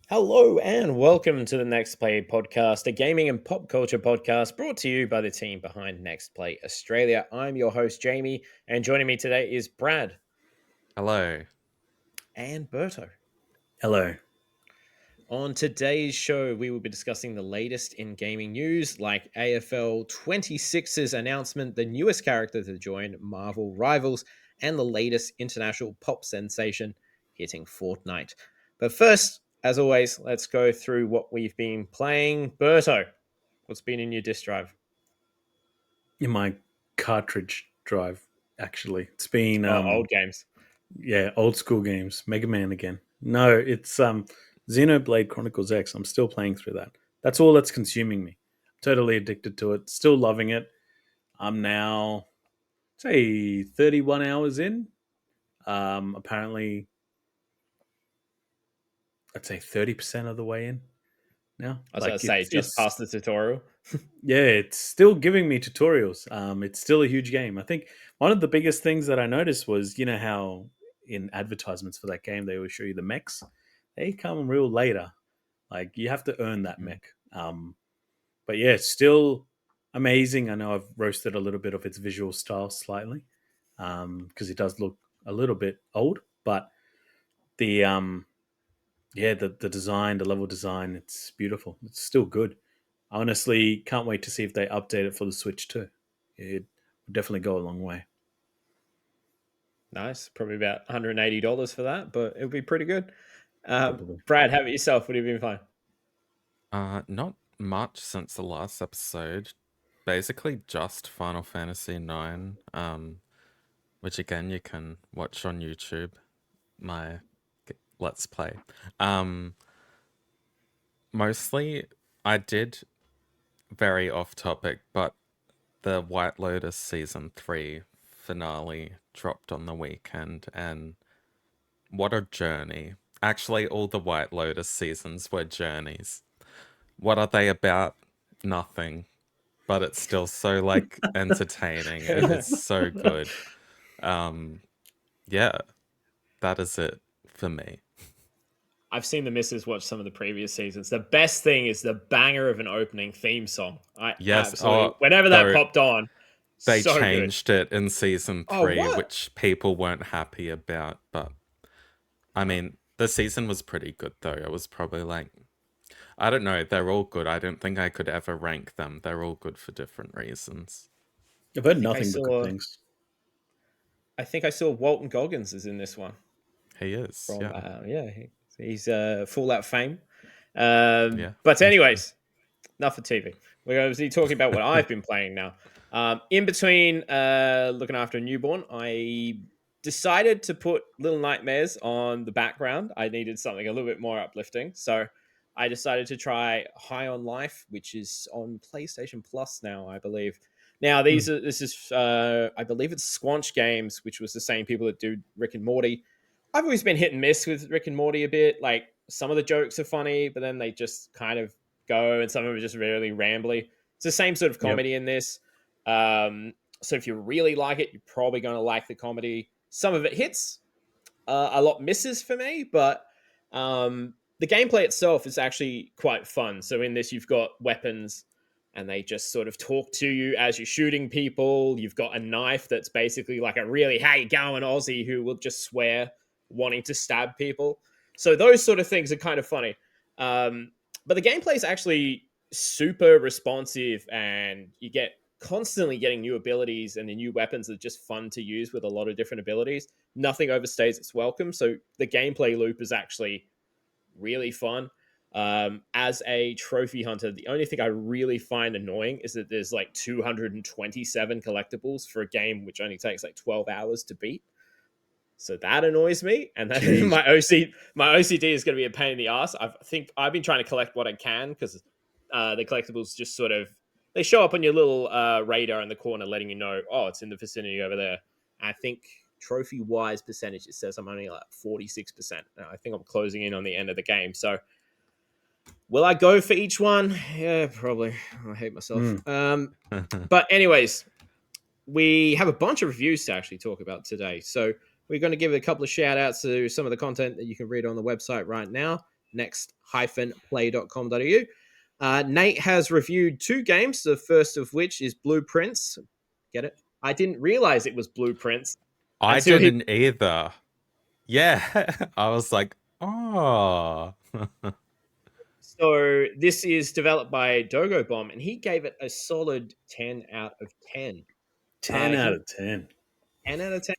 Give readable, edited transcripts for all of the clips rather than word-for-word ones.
Hello and welcome to the NextPlay podcast, a gaming and pop culture podcast brought to you by the team behind NextPlay Australia. I'm your host, Jamie, and joining me today is Brad. Hello. And Berto. Hello. On today's show, we will be discussing the latest in gaming news, like AFL 26's announcement, the newest character to join Marvel Rivals, and the latest international pop sensation hitting Fortnite. But first, as always, let's go through what we've been playing. Berto, what's been in your disk drive? In my cartridge drive, actually. It's been Old games. Yeah, old school games. Mega Man again. No, it's Xenoblade Chronicles X. I'm still playing through that. That's all that's consuming me. Totally addicted to it. Still loving it. I'm now say 31 hours in. Apparently I'd say 30% of the way in now. I was going to say, just past the tutorial. Yeah, it's still giving me tutorials. It's still a huge game. I think one of the biggest things that I noticed was, you know, how in advertisements for that game they always show you the mechs. They come real later. Like you have to earn that mech. But yeah, it's still amazing. I know I've roasted a little bit of its visual style slightly because it does look a little bit old. But the the design, the level design, it's beautiful. It's still good. I honestly can't wait to see if they update it for the Switch too. It would definitely go a long way. Nice. Probably about $180 for that, but it'll be pretty good. Probably. Brad, how about yourself? What have you been playing? Not much since the last episode. Basically just Final Fantasy IX, which again you can watch on YouTube. My Let's Play. Mostly I did very off topic, but the White Lotus Season 3 finale dropped on the weekend, and what a journey. Actually, all the White Lotus seasons were journeys. What are they about? Nothing. But it's still so, like, entertaining, and it's so good. Yeah, that is it for me. I've seen the missus watch some of the previous seasons. The best thing is the banger of an opening theme song. Yes, absolutely. Whenever that popped on, they so changed good. it in season 3, which people weren't happy about. But I mean, the season was pretty good though. It was probably like, I don't know. They're all good. I don't think I could ever rank them. They're all good for different reasons. I've heard nothing but good things. I think I saw Walton Goggins is in this one. He is. He's Fallout fame. But anyways, enough of TV. We're going to be talking about what I've been playing now. In between looking after a newborn, I decided to put Little Nightmares on the background. I needed something a little bit more uplifting. So I decided to try High on Life, which is on PlayStation Plus now, I believe. Now, this is, I believe it's Squanch Games, which was the same people that do Rick and Morty. I've always been hit and miss with Rick and Morty a bit. Like, some of the jokes are funny, but then they just kind of go, and some of them are just really rambly. It's the same sort of comedy in this. So if you really like it, you're probably going to like the comedy. Some of it hits, a lot misses for me, but the gameplay itself is actually quite fun. So in this, you've got weapons, and they just sort of talk to you as you're shooting people. You've got a knife that's basically like a really, how you going, Aussie, who will just swear, wanting to stab people. So those sort of things are kind of funny. But the gameplay is actually super responsive, and you get constantly getting new abilities, and the new weapons are just fun to use with a lot of different abilities. Nothing overstays its welcome. So the gameplay loop is actually really fun. As a trophy hunter, the only thing I really find annoying is that there's like 227 collectibles for a game which only takes like 12 hours to beat. So that annoys me, and then my OCD is going to be a pain in the ass. I think I've been trying to collect what I can, because the collectibles just sort of, they show up on your little radar in the corner, letting you know, oh, it's in the vicinity over there. And I think trophy wise percentage, it says I'm only like 46%. I think I'm closing in on the end of the game. So will I go for each one? Yeah, probably. I hate myself. But anyways, we have a bunch of reviews to actually talk about today. So we're going to give a couple of shout outs to some of the content that you can read on the website right now, next-play.com.au. Nate has reviewed 2 games, the first of which is Blueprints. Get it? I didn't realize it was Blueprints. I didn't either. Yeah. I was like, oh. So this is developed by Dogo Bomb, and he gave it a solid 10 out of 10. 10 out of 10. 10 out of 10.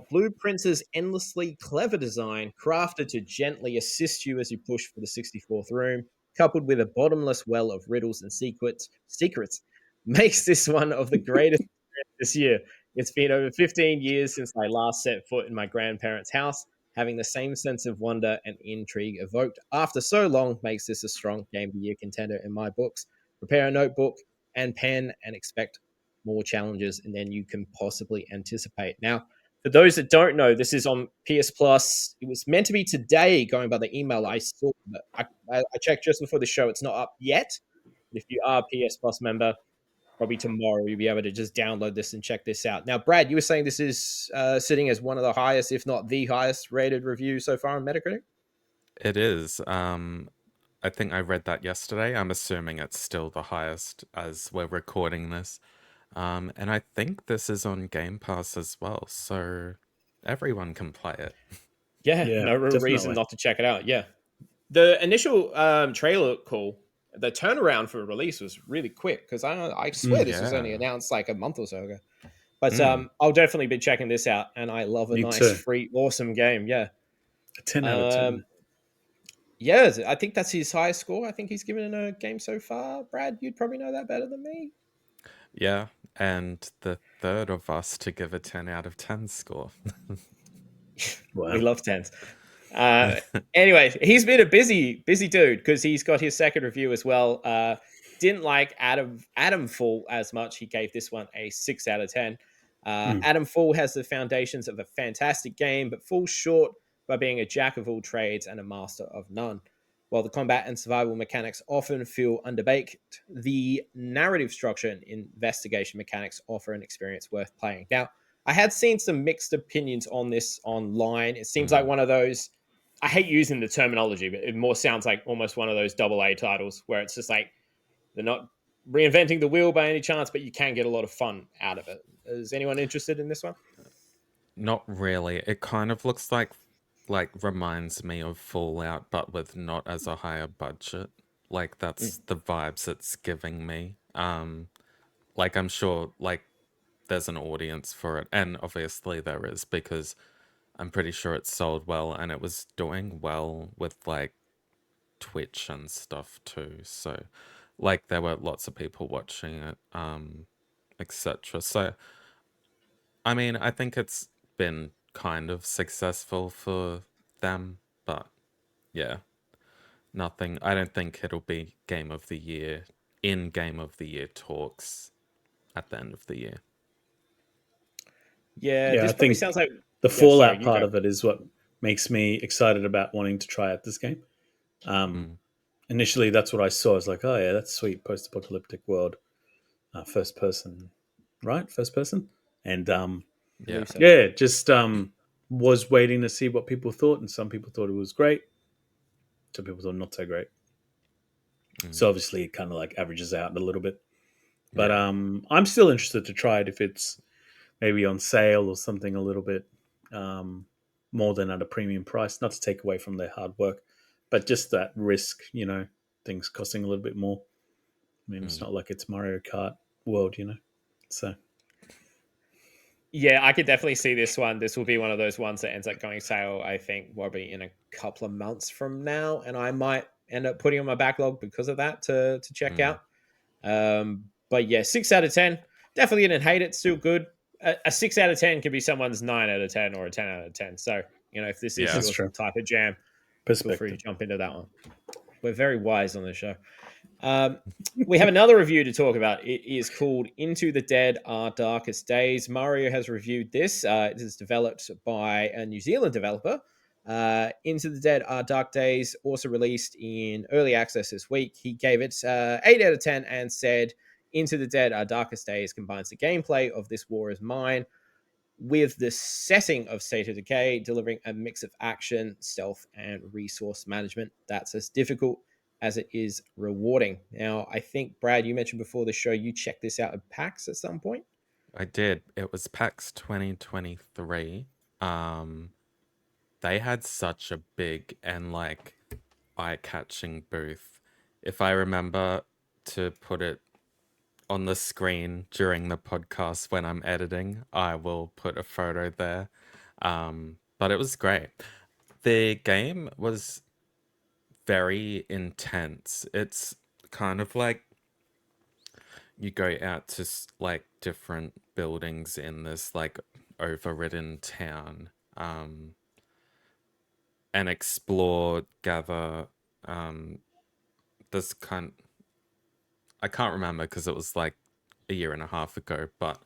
Blueprints' endlessly clever design, crafted to gently assist you as you push for the 64th room, coupled with a bottomless well of riddles and secrets, makes this one of the greatest this year. It's been over 15 years since I last set foot in my grandparents' house. Having the same sense of wonder and intrigue evoked after so long makes this a strong Game of the Year contender in my books. Prepare a notebook and pen and expect more challenges than you can possibly anticipate. Now, for those that don't know, this is on PS Plus. It was meant to be today, going by the email I saw, but I checked just before the show. It's not up yet. If you are a PS Plus member, probably tomorrow you'll be able to just download this and check this out. Now, Brad, you were saying this is sitting as one of the highest, if not the highest rated review so far on Metacritic? It is. I think I read that yesterday. I'm assuming it's still the highest as we're recording this. And I think this is on Game Pass as well, so everyone can play it. Yeah, no real reason not to check it out. Yeah. The initial trailer looked cool. The turnaround for release was really quick because I swear this was only announced like a month or so ago. But I'll definitely be checking this out, and I love a nice, free, awesome game. Yeah. A 10 out of 10. Yeah, I think that's his highest score. I think he's given in a game so far. Brad, you'd probably know that better than me. Yeah, and the third of us to give a 10 out of 10 score. Wow. We love 10s. Anyway, he's been a busy dude because he's got his second review as well. Didn't like Atomfall as much. He gave this one a 6 out of 10. Atomfall has the foundations of a fantastic game, but falls short by being a jack of all trades and a master of none. While the combat and survival mechanics often feel underbaked, the narrative structure and investigation mechanics offer an experience worth playing. Now, I had seen some mixed opinions on this online. It seems like one of those, I hate using the terminology, but it more sounds like almost one of those AA titles where it's just like they're not reinventing the wheel by any chance, but you can get a lot of fun out of it. Is anyone interested in this one? Not really. It kind of looks like reminds me of Fallout, but with not as a higher budget. Like that's the vibes it's giving me. Like I'm sure like there's an audience for it, and obviously there is because I'm pretty sure it sold well and it was doing well with like Twitch and stuff too. So like there were lots of people watching it, etc. So I mean, I think it's been kind of successful for them, but yeah, nothing. I don't think it'll be Game of the Year in Game of the Year talks at the end of the year. Yeah, this probably sounds like the Fallout part of it is what makes me excited about wanting to try out this game. Initially, that's what I saw. I was like, oh yeah, that's sweet, post-apocalyptic world, first person, right? First person, and just was waiting to see what people thought, and some people thought it was great, some people thought not so great. So obviously, it kind of like averages out a little bit. But I'm still interested to try it if it's maybe on sale or something a little bit more than at a premium price. Not to take away from their hard work, but just that risk, things costing a little bit more. I mean, it's not like it's Mario Kart world, so. Yeah, I could definitely see this one. This will be one of those ones that ends up going sale, I think, probably in a couple of months from now. And I might end up putting on my backlog because of that to check out. But yeah, 6 out of 10. Definitely didn't hate it. Still good. A 6 out of 10 could be someone's 9 out of 10 or a 10 out of 10. So, if this is your type of jam, feel free to jump into that one. We're very wise on this show. We have another review to talk about. It is called Into the Dead Our Darkest Days. Mario has reviewed this. It is developed by a New Zealand developer. Into the Dead Our Dark Days, also released in early access this week. He gave it 8 out of 10 and said, Into the Dead Our Darkest Days combines the gameplay of This War Is Mine with the setting of State of Decay, delivering a mix of action, stealth, and resource management that's as difficult as it is rewarding. Now, I think, Brad, you mentioned before the show you checked this out at PAX at some point. I did. It was PAX 2023. They had such a big and like eye-catching booth. If I remember to put it on the screen during the podcast when I'm editing, I will put a photo there. But it was great. The game was very intense. It's kind of like you go out to like different buildings in this like overridden town, and explore, gather. This kind, I can't remember because it was like a year and a half ago, but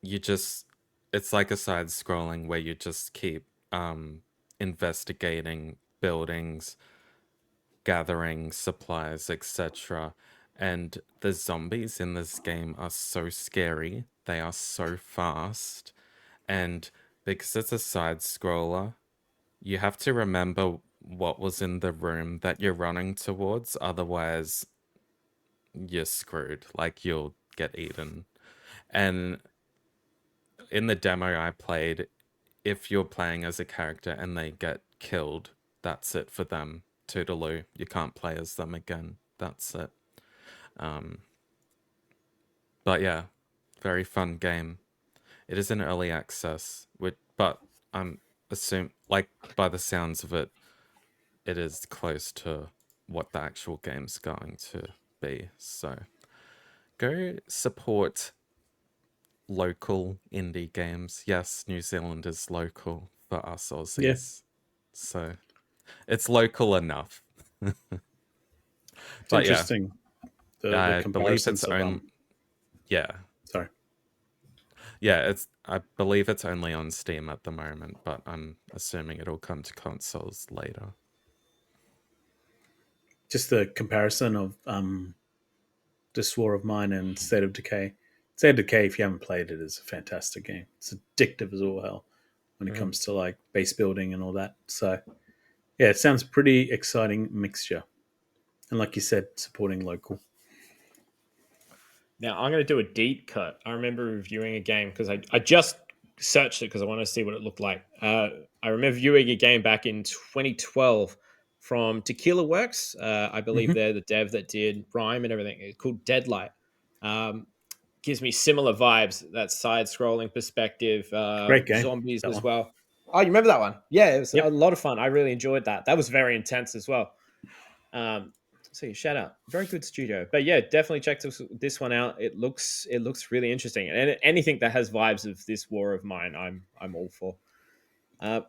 you just, it's like a side scrolling where you just keep investigating buildings, gathering supplies, etc. And the zombies in this game are so scary. They are so fast. And because it's a side scroller, you have to remember what was in the room that you're running towards. Otherwise, you're screwed. Like, you'll get eaten. And in the demo I played, if you're playing as a character and they get killed, that's it for them. Toodaloo. You can't play as them again. That's it. But yeah, very fun game. It is in early access, but I'm like by the sounds of it, it is close to what the actual game's going to be. So go support local indie games. Yes, New Zealand is local for us Aussies. Yeah. So it's local enough. It's interesting. Yeah, I believe it's yeah. Sorry. Yeah, I believe it's only on Steam at the moment, but I'm assuming it'll come to consoles later. Just the comparison of This War of Mine and State of Decay. State of Decay, if you haven't played it, is a fantastic game. It's addictive as all hell when it comes to like base building and all that. So yeah, it sounds pretty exciting mixture. And like you said, supporting local. Now, I'm going to do a deep cut. I remember reviewing a game because I just searched it because I wanted to see what it looked like. I remember viewing a game back in 2012 from Tequila Works. I believe they're the dev that did Rhyme and everything. It's called Deadlight. Gives me similar vibes, that side-scrolling perspective. Great game. Zombies That as one. well. Oh, you remember that one? Yeah, it was Yep. a lot of fun. I really enjoyed that. That was very intense as well. So shout out, very good studio. But yeah, definitely check this one out. It looks really interesting, and anything that has vibes of this War of Mine, I'm all for.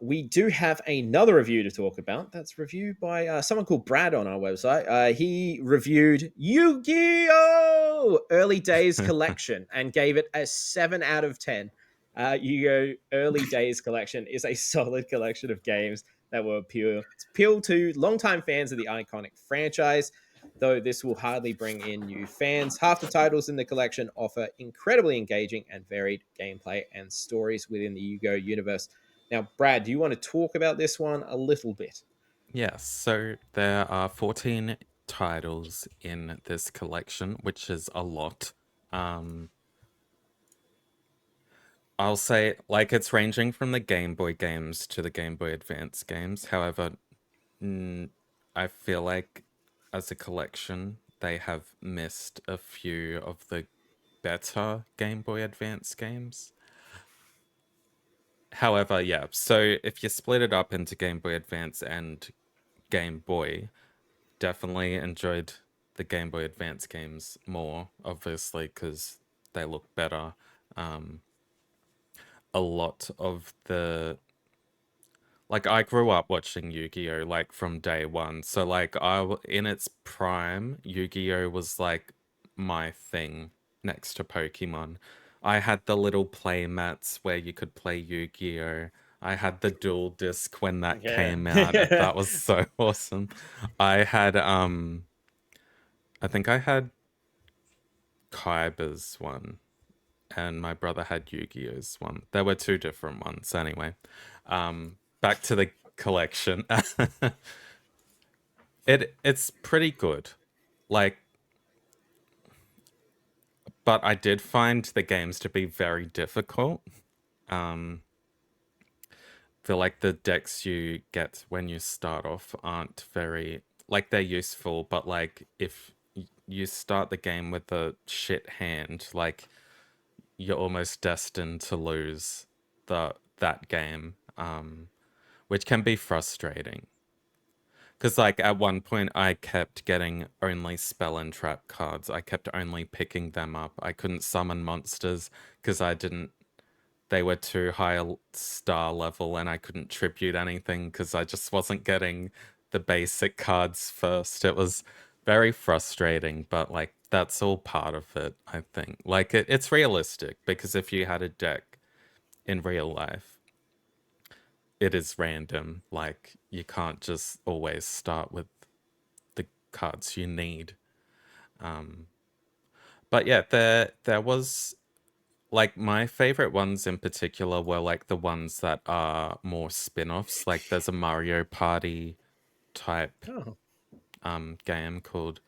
We do have another review to talk about. That's reviewed by someone called Brad on our website. He reviewed Yu-Gi-Oh! Early Days Collection and gave it a 7 out of 10. Yu-Gi-Oh! Early Days Collection is a solid collection of games that will appeal to longtime fans of the iconic franchise, though this will hardly bring in new fans. Half the titles in the collection offer incredibly engaging and varied gameplay and stories within the Yu-Gi-Oh! Universe. Now, Brad, do you want to talk about this one a little bit? Yes, so there are 14 titles in this collection, which is a lot. I'll say, like, it's ranging from the Game Boy games to the Game Boy Advance games. However, I feel like as a collection, they have missed a few of the better Game Boy Advance games. However, yeah, so if you split it up into Game Boy Advance and Game Boy, definitely enjoyed the Game Boy Advance games more, obviously, because they look better. A lot of the, like, I grew up watching Yu-Gi-Oh! Like from day one, so like in its prime, Yu-Gi-Oh! Was like my thing next to Pokemon. I had the little play mats where you could play Yu-Gi-Oh! I had the dual disc when that came out. That was so awesome. I had I think I had Kaiba's one. and my brother had Yu-Gi-Oh's one. There were two different ones anyway. Back to the collection. It's pretty good. Like, but I did find the games to be very difficult. Feel like the decks you get when you start off aren't very, like, they're useful, but like if you start the game with a shit hand, like you're almost destined to lose that game, which can be frustrating. Because, like, at one point, I kept getting only spell and trap cards. I kept only picking them up. I couldn't summon monsters because they were too high a star level, and I couldn't tribute anything because I just wasn't getting the basic cards first. It was very frustrating, but, like, that's all part of it, I think. Like, it's realistic because if you had a deck in real life, it is random. Like, you can't just always start with the cards you need. But yeah, there was, like, my favorite ones in particular were like the ones that are more spin-offs. Like there's a Mario Party type game called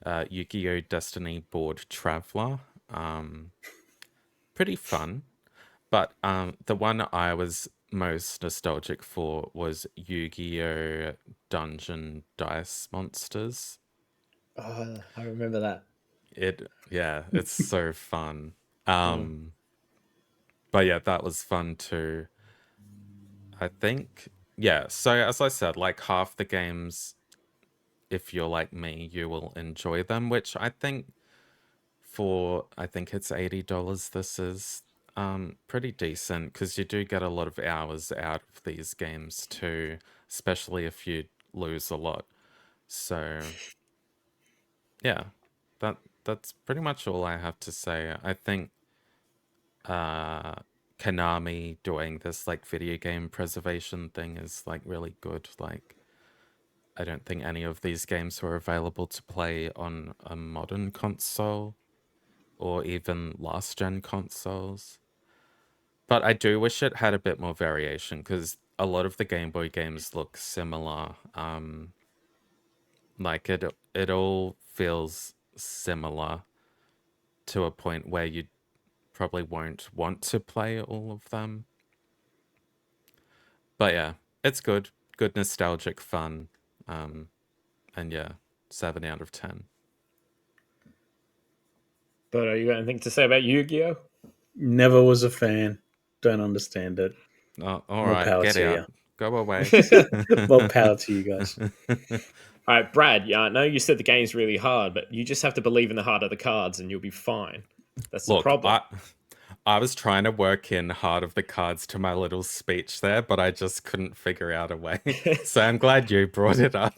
Yu-Gi-Oh! Destiny Board Traveler. Pretty fun. But the one I was most nostalgic for was Yu-Gi-Oh! Dungeon Dice Monsters. Oh, I remember that. It's so fun. But yeah, that was fun too. I think, yeah. So as I said, like half the games, if you're like me, you will enjoy them, which I think I think it's $80. This is pretty decent because you do get a lot of hours out of these games too, especially if you lose a lot. So yeah, that's pretty much all I have to say. I think Konami doing this like video game preservation thing is like really good. Like, I don't think any of these games were available to play on a modern console or even last gen consoles. But I do wish it had a bit more variation because a lot of the Game Boy games look similar. Like it all feels similar to a point where you probably won't want to play all of them. But yeah, it's good. Good nostalgic fun. And yeah, 7 out of 10. But you got anything to say about Yu-Gi-Oh? Never was a fan. Don't understand it. Oh, all More right, power get to out. you. Go away. More power to you guys. All right, Brad. Yeah, I know you said the game's really hard, but you just have to believe in the heart of the cards, and you'll be fine. That's the Look, problem. I was trying to work in Heart of the Cards to my little speech there, but I just couldn't figure out a way. So I'm glad you brought it up.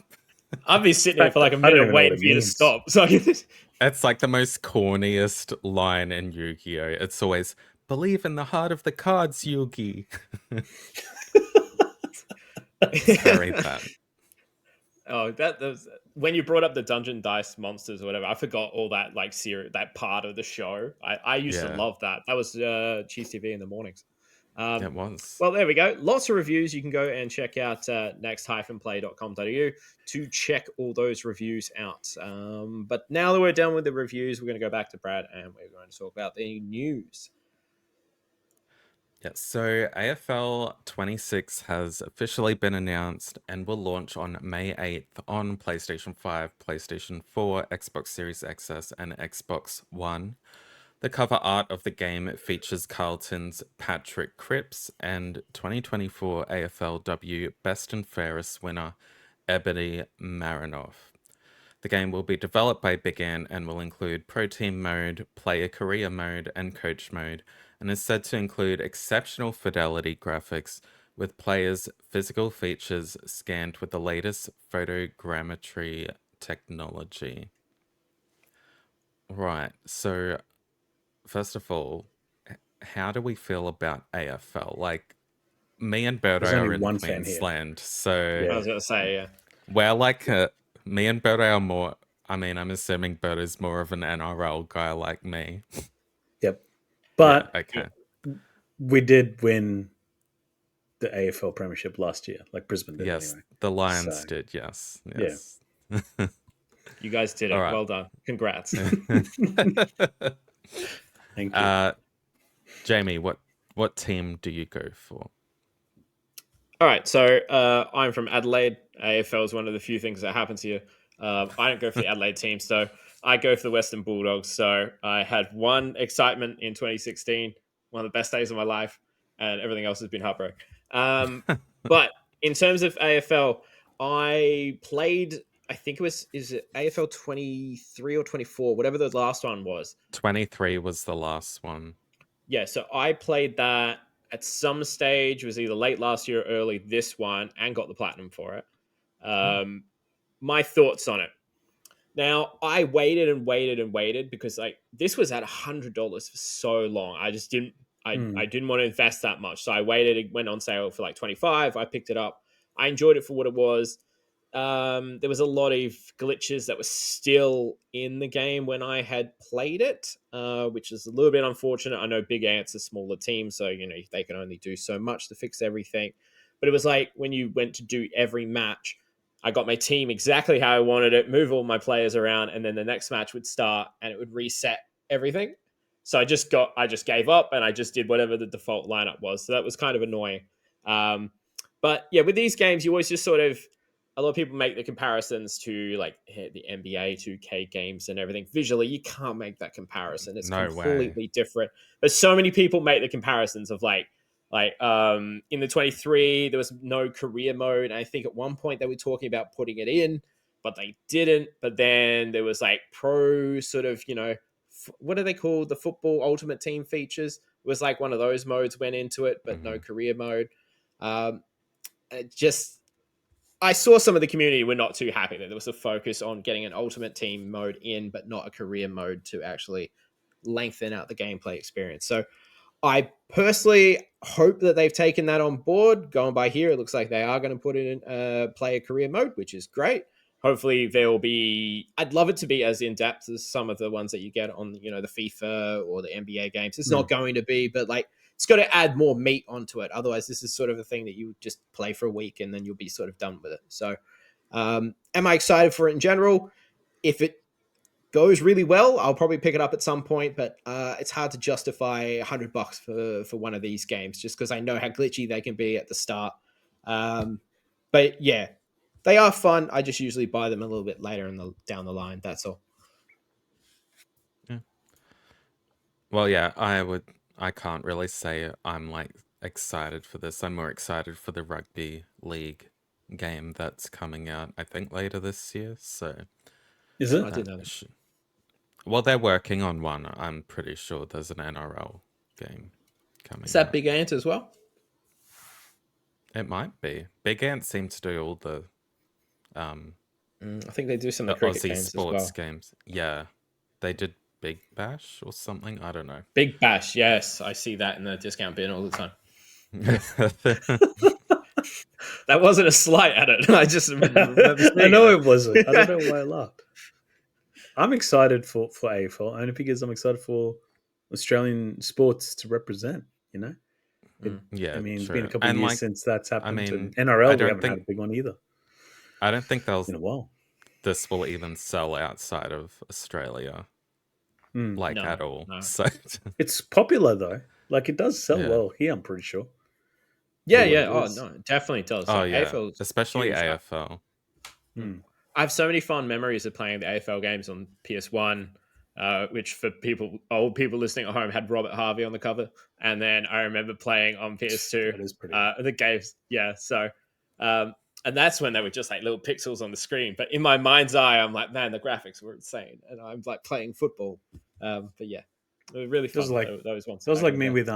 I've been sitting here for like a I don't minute even know what waiting it for you to means. stop. So It's like the most corniest line in Yu-Gi-Oh! It's always, believe in the heart of the cards, Yugi. It's very that. Oh, that was when you brought up the Dungeon Dice Monsters or whatever. I forgot all that like series, that part of the show. I used to Yeah, love that. That was Cheese TV in the mornings. it was. Well, there we go. Lots of reviews. You can go and check out next-play.com.au to check all those reviews out. But now that we're done with the reviews, we're going to go back to Brad and we're going to talk about the news. Yeah, so AFL 26 has officially been announced and will launch on May 8th on PlayStation 5, PlayStation 4, Xbox Series XS, and Xbox One. The cover art of the game features Carlton's Patrick Cripps and 2024 AFLW Best and Fairest winner Ebony Marinoff. The game will be developed by Big Ant and will include Pro Team mode, Player Career mode, and Coach mode, and is said to include exceptional fidelity graphics with players' physical features scanned with the latest photogrammetry technology. Right, so first of all, how do we feel about AFL? Like, me and Berto There's only are in one fan here. Queensland, so I was going to say, yeah. we're like, me and Berto are more, I mean, I'm assuming Berto's more of an NRL guy like me. Yep. But okay. we did win the AFL Premiership last year, like Brisbane did Yes, anyway. the Lions So, did. Yes, yeah. yes. You guys did All it. right. Well done. Congrats. Thank you. Jamie, what team do you go for? All right, so I'm from Adelaide. AFL is one of the few things that happens here. I don't go for the Adelaide team, so I go for the Western Bulldogs. So I had one excitement in 2016, one of the best days of my life, and everything else has been heartbreak. But in terms of AFL, I played. I think is it AFL 23 or 24, whatever the last one was. 23 was the last one. Yeah, so I played that at some stage. It was either late last year or early this one, and got the platinum for it. My thoughts on it. Now, I waited and waited and waited because like this was at $100 for so long. I just didn't. I didn't want to invest that much, so I waited. It went on sale for like 25. I picked it up. I enjoyed it for what it was. There was a lot of glitches that were still in the game when I had played it, which is a little bit unfortunate. I know Big Ant's a smaller team, so they can only do so much to fix everything. But it was like when you went to do every match, I got my team exactly how I wanted it, move all my players around, and then the next match would start and it would reset everything. So I just gave up and I just did whatever the default lineup was. So that was kind of annoying. But yeah, with these games, you always just sort of a lot of people make the comparisons to like the NBA 2K games and everything. Visually, you can't make that comparison. It's No way. completely different. But so many people make the comparisons of like in the 23 there was no career mode. And I think at one point they were talking about putting it in, but they didn't. But then there was like pro sort of, what are they called? The football ultimate team features. It was like one of those modes went into it, but no career mode. It just I saw some of the community were not too happy that there was a focus on getting an ultimate team mode in, but not a career mode to actually lengthen out the gameplay experience. So I personally hope that they've taken that on board. Going by here, it looks like they are going to put it in player career mode, which is great. Hopefully there will be, I'd love it to be as in-depth as some of the ones that you get on, the FIFA or the NBA games. It's not going to be, but like, it's got to add more meat onto it. Otherwise, this is sort of a thing that you just play for a week and then you'll be sort of done with it. So, am I excited for it in general? If it goes really well, I'll probably pick it up at some point, but it's hard to justify $100 for one of these games just because I know how glitchy they can be at the start. But yeah, they are fun. I just usually buy them a little bit later down the line. That's all. Yeah. Well, yeah, I can't really say I'm like excited for this. I'm more excited for the rugby league game that's coming out, I think, later this year. So, is it? I didn't know that. Well, they're working on one. I'm pretty sure there's an NRL game coming Is that out. Big Ant as well? It might be. Big Ant seem to do all the I think they do some of the the cricket Aussie games sports as well. games. Yeah, they did Big Bash or something. I don't know. Big Bash, yes, I see that in the discount bin all the time. That wasn't a slight at it. I just remember I know it. it wasn't. I don't know why I laughed. I'm excited for AFL only because I'm excited for Australian sports to represent. Yeah, I mean, it's been a true. couple of And years like, since that's I happened. mean, And NRL, we don't haven't had a think big one either in a while. this Will even sell outside of Australia, like No, at all. no. So It's popular though. Like it does sell yeah. well here. I'm pretty sure. Yeah. Oh no, it definitely does. Oh Like yeah, AFL is especially huge. AFL. I have so many fond memories of playing the AFL games on PS1, which for old people listening at home had Robert Harvey on the cover, and then I remember playing on PS2 That is pretty. the games. Yeah, so and that's when they were just like little pixels on the screen. But in my mind's eye, I'm like, man, the graphics were insane, and I'm like playing football. But yeah, it was really It was fun. like Those ones. That was Back in like the me day.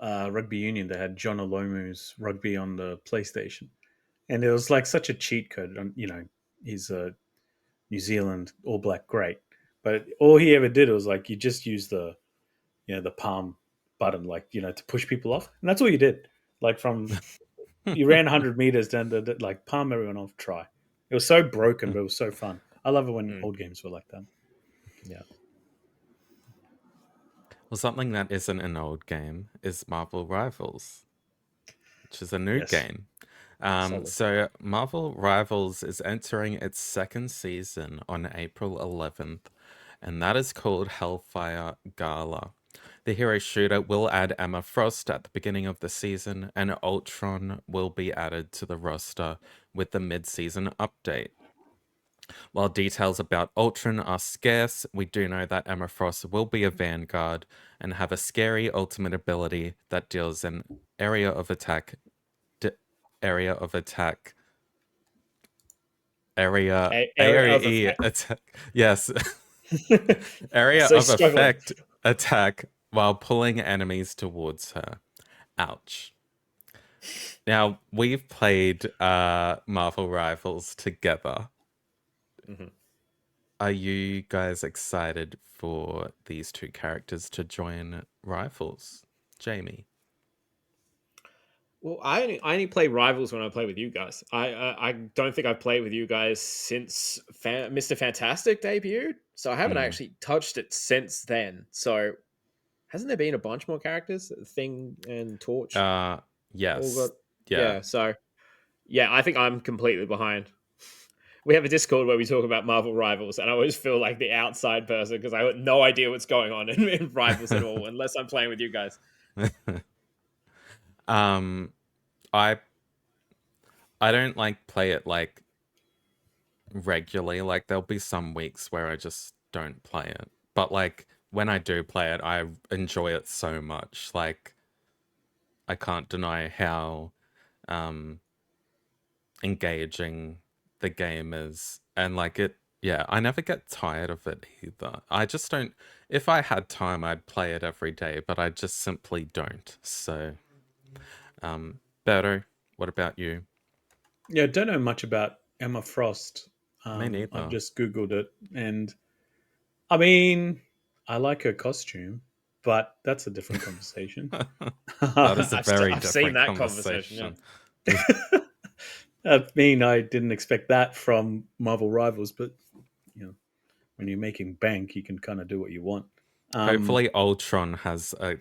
with rugby union. They had John Olomu's rugby on the PlayStation, and it was like such a cheat code. He's a New Zealand All Black great, but all he ever did was like you just use the palm button to push people off, and that's all you did. Like you ran 100 meters down to like palm everyone off. Try. It was so broken, but it was so fun. I love it when old games were like that. Yeah. Well, something that isn't an old game is Marvel Rivals, which is a new Yes. game. So Marvel Rivals is entering its second season on April 11th, and that is called Hellfire Gala. The hero shooter will add Emma Frost at the beginning of the season, and Ultron will be added to the roster with the mid-season update. While details about Ultron are scarce, we do know that Emma Frost will be a vanguard and have a scary ultimate ability that deals an area of attack area of attack attack yes area So of struggling. effect attack while pulling enemies towards her. Ouch. Now we've played Marvel Rivals together. Are you guys excited for these two characters to join Rivals? Jamie? Well, I only play Rivals when I play with you guys. I don't think I've played with you guys since Mr. Fantastic debuted, so I haven't actually touched it since then. So, hasn't there been a bunch more characters? Thing and Torch. Yes. Yeah. So, yeah, I think I'm completely behind. We have a Discord where we talk about Marvel Rivals, and I always feel like the outside person because I have no idea what's going on in Rivals at all, unless I'm playing with you guys. I don't like play it like regularly. Like there'll be some weeks where I just don't play it. But like when I do play it, I enjoy it so much. Like I can't deny how engaging the game is. And like I never get tired of it either. I just don't if I had time I'd play it every day, but I just simply don't. So Berto, what about you? Yeah, I don't know much about Emma Frost. Me neither. I've just Googled it. And I mean, I like her costume, but that's a different conversation. That is a very I've different seen that conversation. I mean, I didn't expect that from Marvel Rivals, but you know, when you're making bank, you can kind of do what you want. Hopefully Ultron has a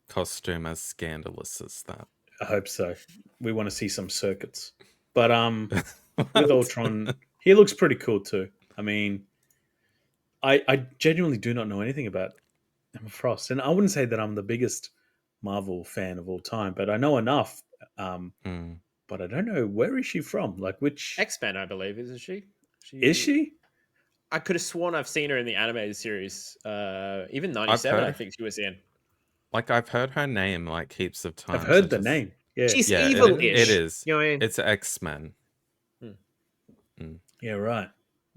costume as scandalous as that. I hope so. We want to see some circuits. But with Ultron, he looks pretty cool too. I mean, I genuinely do not know anything about Emma Frost, and I wouldn't say that I'm the biggest Marvel fan of all time, but I know enough. But I don't know, where is she from? Like which X-Men, I believe, isn't she? Is she? I could have sworn I've seen her in the animated series. Even 97, I think she was in. Like I've heard her name like heaps of times. I've heard the name. Yeah. She's evil-ish. It is. You know what I mean? It's X-Men. Yeah, right.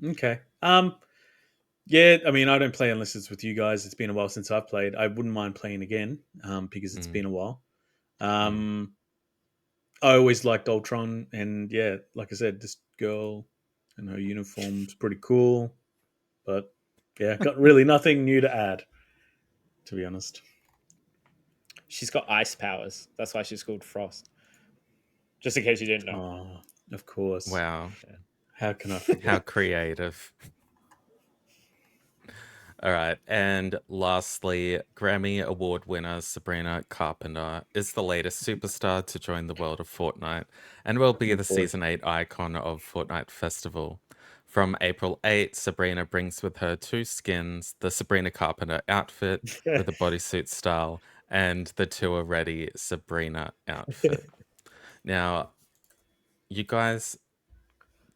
Okay. Yeah, I mean, I don't play unless it's with you guys. It's been a while since I've played. I wouldn't mind playing again because it's been a while. I always liked Ultron, and yeah, like I said, this girl and her uniform's pretty cool. But yeah, got really nothing new to add, to be honest. She's got ice powers. That's why she's called Frost. Just in case you didn't know. Oh, of course. Wow. Yeah. How can I forget? How creative. All right. And lastly, Grammy Award winner Sabrina Carpenter is the latest superstar to join the world of Fortnite and will be the Season 8 icon of Fortnite Festival. From April 8, Sabrina brings with her two skins, the Sabrina Carpenter outfit with a bodysuit style and the To A Ready Sabrina outfit. Now, you guys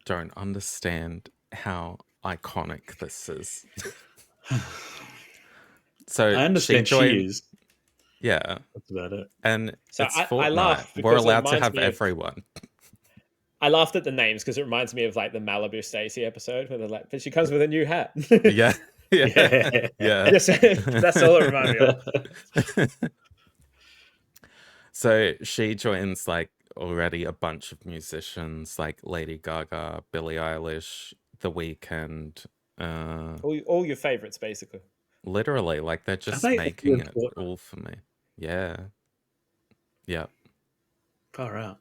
don't understand how iconic this is. So I understand she is. Yeah. That's about it. And so it's I laugh Fortnite. We're allowed to have everyone. I laughed at the names because it reminds me of like the Malibu Stacy episode where they're like, but she comes with a new hat. Yeah. That's all it reminded me of. So she joins like already a bunch of musicians like Lady Gaga, Billie Eilish, The Weeknd. All your favorites, basically. Literally, like they're just making it all for me. Yeah. Yeah. Far out.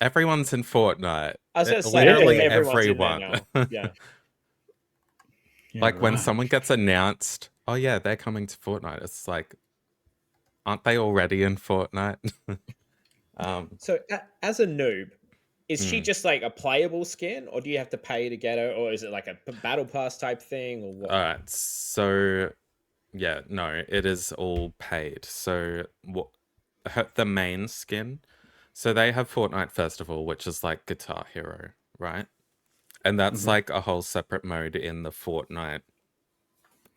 Everyone's in Fortnite. I was going to say, literally everyone. Yeah. Like when someone gets announced oh yeah, they're coming to Fortnite. It's like, aren't they already in Fortnite? So, as a noob, is she mm. just like a playable skin, or do you have to pay to get her, or is it like a battle pass type thing, or what? All right, so yeah, no, it is all paid. So what the main skin? So they have Fortnite Festival, which is like Guitar Hero, right? And that's Mhm. like a whole separate mode in the Fortnite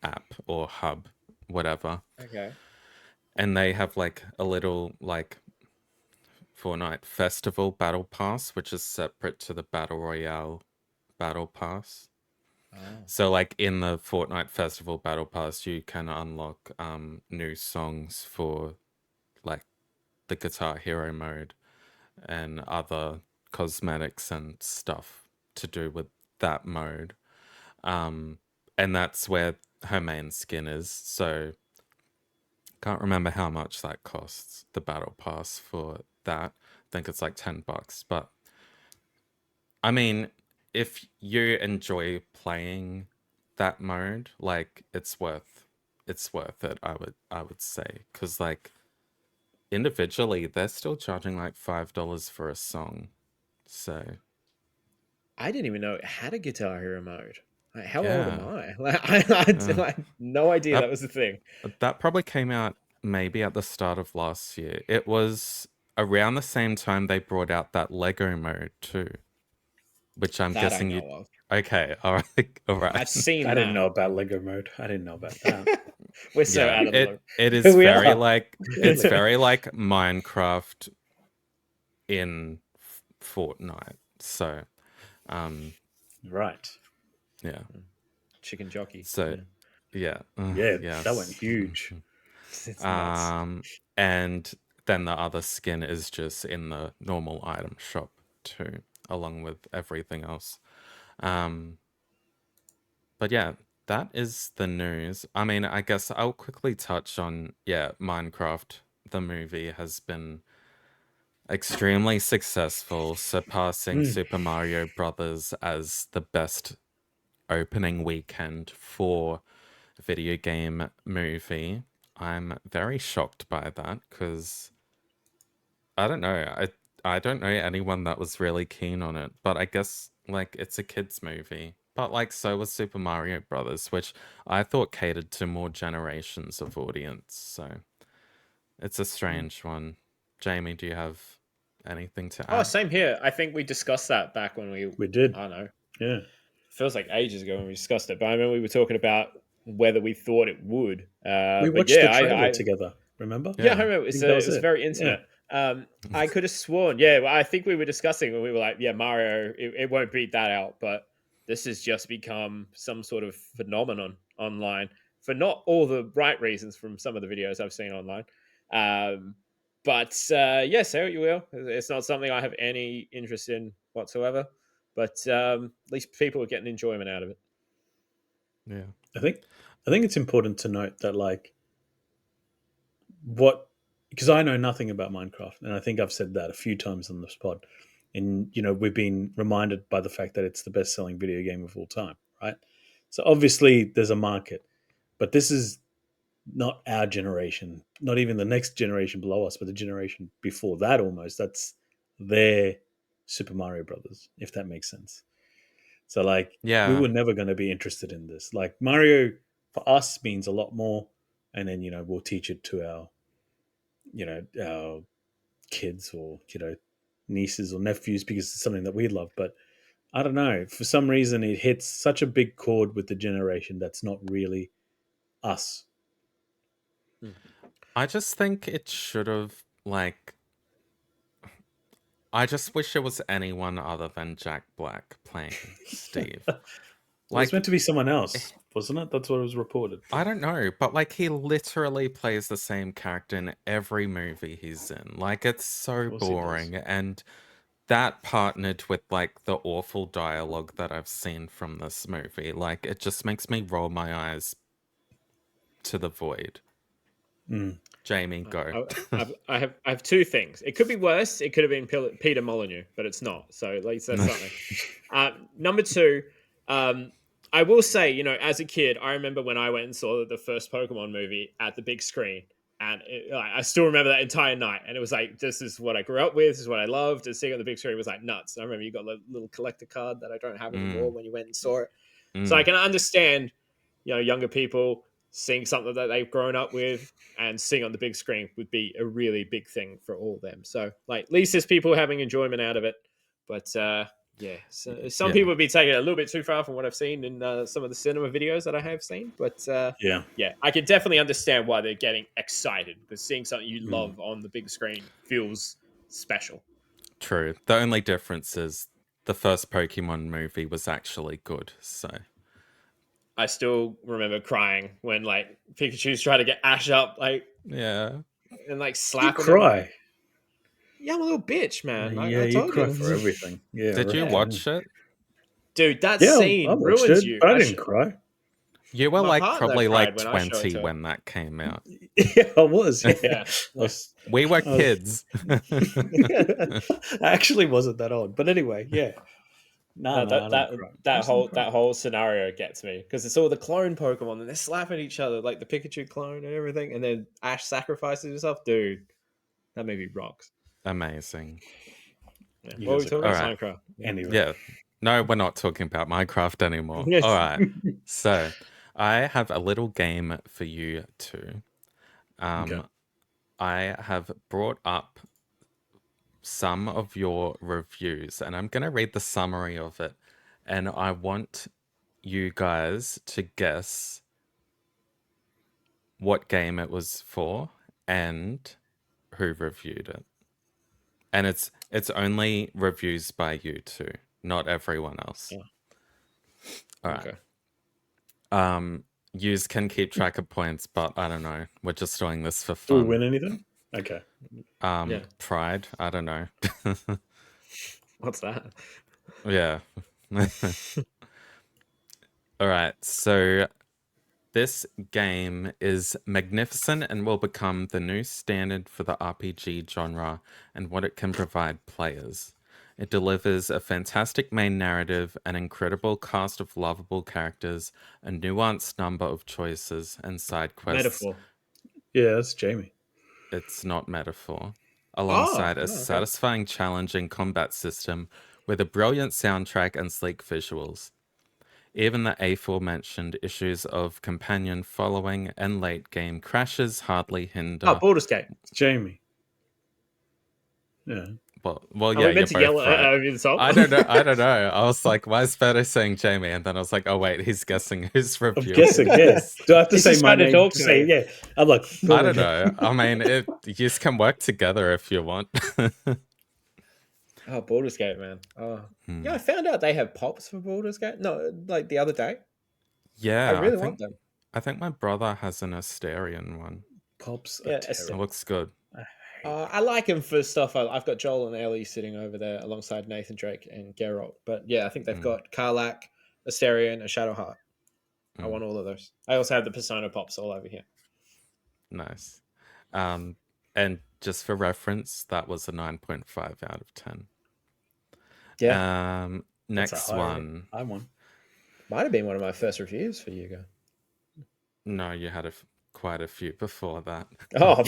app or hub, whatever. Okay. And they have like a little like Fortnite Festival Battle Pass, which is separate to the Battle Royale Battle Pass. Oh. So like in the Fortnite Festival Battle Pass, you can unlock new songs for like the Guitar Hero mode and other cosmetics and stuff to do with that mode. Um, and that's where her main skin is. So can't remember how much that costs, the battle pass for that. I think it's like $10. But I mean, if you enjoy playing that mode, like it's worth it, I would say. Cause like individually they're still charging like $5 for a song. So I didn't even know it had a Guitar Hero mode. Like, how old am yeah. I? Like, I Uh, had no idea that that was a thing. that probably came out maybe at the start of last year. It was around the same time they brought out that Lego mode too, which I'm That I guessing you. know of. Okay, all right, all right. I've seen I didn't that. know about Lego mode. I didn't know about that. We're so Yeah, out of the loop. it is We very are. like it's Clearly. very like Minecraft in Fortnite. So, um, Right. yeah. Chicken jockey. So, Yeah. yeah, Yeah, that went yes. huge. It's nuts. Um, and then the other skin is just in the normal item shop too, along with everything else. Um, but yeah, that is the news. I mean, I guess I'll quickly touch on, yeah, Minecraft, the movie has been extremely successful, surpassing Mm. Super Mario Brothers as the best opening weekend for a video game movie. I'm very shocked by that because I don't know. I don't know anyone that was really keen on it, but I guess like it's a kids movie. But like so was Super Mario Brothers, which I thought catered to more generations of audience. So it's a strange one. Jamie, do you have anything to Oh, add? same here. I think we discussed that back when we, We did. I don't know, Yeah. feels like ages ago when we discussed it. But I remember we were talking about whether we thought it would. We But watched the yeah, trailer together. Remember? yeah, I Yeah. remember I think that it was was it. very Yeah. intimate. I could have sworn, yeah, well, I think we were discussing when we were like, yeah, Mario, it won't beat that out, but this has just become some sort of phenomenon online for not all the right reasons from some of the videos I've seen online. Um, but yeah, say what you will. It's not something I have any interest in whatsoever, but at least people are getting enjoyment out of it. Yeah. I think I think it's important to note that like what because I know nothing about Minecraft, and I think I've said that a few times on this pod. And we've been reminded by the fact that it's the best-selling video game of all time, right? So obviously there's a market, but this is not our generation, not even the next generation below us, but the generation before that almost. That's their Super Mario Brothers, if that makes sense. So like we Yeah. were never going to be interested in this. Like Mario for us means a lot more, and then we'll teach it to our kids or nieces or nephews because it's something that we love. But I don't know, for some reason it hits such a big chord with the generation that's not really us. Hmm. I just think it should have like I just wish it was anyone other than Jack Black playing Steve. It was meant Like to be someone else, wasn't it? That's what was reported. I don't know, but like he literally plays the same character in every movie he's in. Like it's Of so course he does. boring and that partnered with like the awful dialogue that I've seen from this movie, like it just makes me roll my eyes to the void. Mm. Jamie, go. I have two things. It could be worse. It could have been Peter Molyneux, but it's not. So at least that's something. Number two, um, I will say, you know, as a kid, I remember when I went and saw the first Pokemon movie at the big screen, and I still remember that entire night. And it was like, this is what I grew up with, this is what I loved. And seeing it on the big screen was like nuts. I remember you got a little collector card that I don't have anymore when you went and saw it. So I can understand, you know, younger people seeing something that they've grown up with and seeing on the big screen would be a really big thing for all of them. So, like, at least there's people having enjoyment out of it. But yeah, so some people would be taking it a little bit too far from what I've seen in some of the cinema videos that I have seen. But yeah, I can definitely understand why they're getting excited, because seeing something you love on the big screen feels special. True. The only difference is the first Pokemon movie was actually good. So I still remember crying when like Pikachu's trying to get Ash up, like yeah, and like You slapping him. cry. Yeah, I'm a little bitch, man. Yeah, I you told cry you. for everything. Yeah. did you right. watch it? Dude, that Yeah, I scene watched ruins it, you. but I didn't cry. You were My like partner probably cried like when I showed it 20 to her. when that came out. Yeah, I was. Yeah. Yeah. We were kids. I actually wasn't that old, but anyway, yeah. No, No, I don't cry. I just don't cry. that whole scenario gets me, because it's all the clone Pokemon and they're slapping each other, like the Pikachu clone and everything, and then Ash sacrifices himself. Dude, that movie rocks. Amazing. Yeah. You What were we guys are talking All about? right. Minecraft. Anyway. Yeah. No, we're not talking about Minecraft anymore. Yes. All right. So I have a little game for you too. Okay. I have brought up some of your reviews and I'm going to read the summary of it. And I want you guys to guess what game it was for and who reviewed it. And it's only reviews by you two, not everyone else. Yeah. All right. Okay. Yous can keep track of points, but I don't know. We're just doing this for Do we fun. win anything? Okay. Yeah. Pride. I don't know. What's that? Yeah. All right. So this game is magnificent and will become the new standard for the RPG genre and what it can provide players. It delivers a fantastic main narrative, an incredible cast of lovable characters, a nuanced number of choices, and side quests. Metaphor. Yeah, that's Jamie. It's not metaphor. Oh, Alongside a okay. satisfying, challenging combat system with a brilliant soundtrack and sleek visuals. Even the aforementioned issues of companion following and late game crashes hardly hinder. Oh, Baldur's Gate. It's Jamie. Yeah. Well, Are yeah, we meant to you're yell both right. over the top? I don't know. I was like, why is Beto saying Jamie? And then I was like, oh wait, he's guessing whose review. I'm guessing, yes. Do I have to He's say just my trying to name? talk To to say, me. yeah. I'm like, I don't know. I mean, you just can work together if you want. Oh, Baldur's Gate, man. Oh, yeah. I found out they have pops for Baldur's Gate. No, like the other day. Yeah, I really want them. I think my brother has an Asterion one. Pops Yeah, are terrible. It looks good. I like him for stuff. I've got Joel and Ellie sitting over there alongside Nathan Drake and Geralt. But yeah, I think they've got Karlach, Asterion, and Shadowheart. I want all of those. I also have the Persona pops all over here. Nice. And just for reference, that was a 9.5 out of 10. Yeah. Next one. I won. Might have been one of my first reviews for you guys. No, you had quite a few before that. Oh.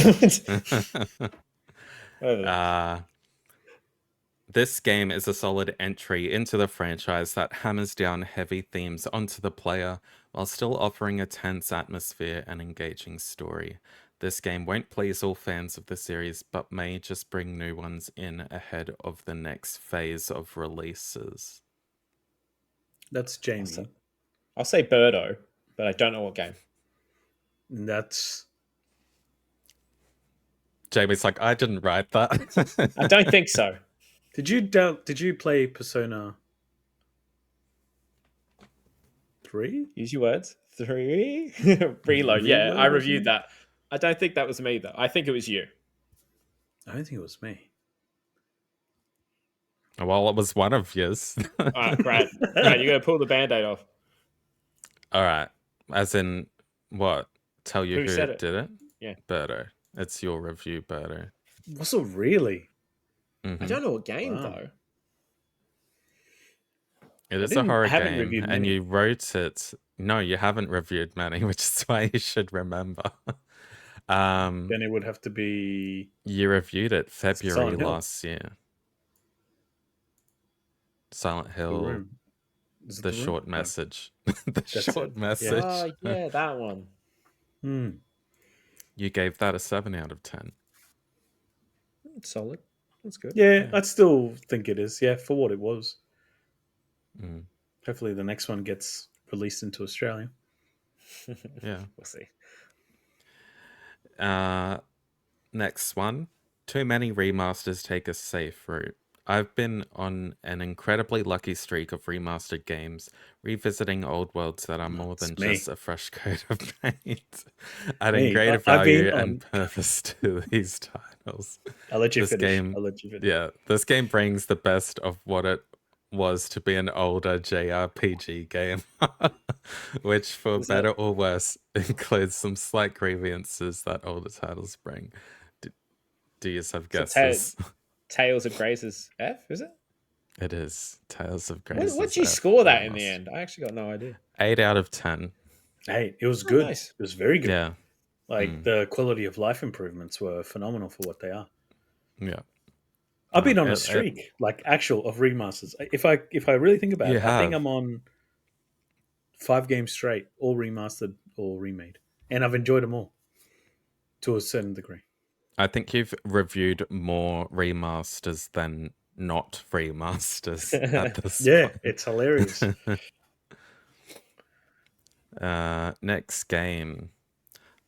This game is a solid entry into the franchise that hammers down heavy themes onto the player while still offering a tense atmosphere and engaging story. This game won't please all fans of the series, but may just bring new ones in ahead of the next phase of releases. That's Jamie. I'll say Birdo, but I don't know what game. That's Jamie's like, I didn't write that. I don't think so. Did you play Persona 3? Use your words. 3? Reload. Yeah, I reviewed that. I don't think that was me, though. I think it was you. I don't think it was me. Well, it was one of yours. All right, Brad, you got to pull the Band-Aid off. All right. As in, what? Tell you who said did it? Yeah. Birdo. It's your review, Birdo. Was it really? I don't know what game, though. It is a horror I haven't game, reviewed and many. you wrote it. No, you haven't reviewed many, which is why you should remember. Then it would have to be You reviewed it February Silent Hill. last year. Silent The Hill, Room. Is it the The Room? short No, message. The that's short it. message. Oh, yeah, that one. Hmm. You gave that a 7 out of 10. Solid. That's good. Yeah, I still think it is. Yeah, for what it was. Mm. Hopefully, the next one gets released into Australia. Yeah. We'll see. Next one. Too many remasters take a safe route. I've been on an incredibly lucky streak of remastered games, revisiting old worlds that are more than just a fresh coat of paint, adding greater I've been value on. and purpose to these titles. I'll let you This finish. game, I'll let you finish. yeah, this game brings the best of what it was to be an older JRPG game, which, for Is better that- or worse, includes some slight grievances that older titles bring. Do you have So guesses? Tales of Grace's F, is it? It is Tales of Grace. What'd you score that in the end? I actually got no idea. 8 out of 10. Hey, it was good. Nice. It was very good. Yeah, Like the quality of life improvements were phenomenal for what they are. yeah. I've been on a streak, like actual of remasters. If I really think about You it, I think have. I'm on 5 games straight, all remastered or remade, and I've enjoyed them all to a certain degree. I think you've reviewed more remasters than not remasters at this point. It's hilarious. Next game.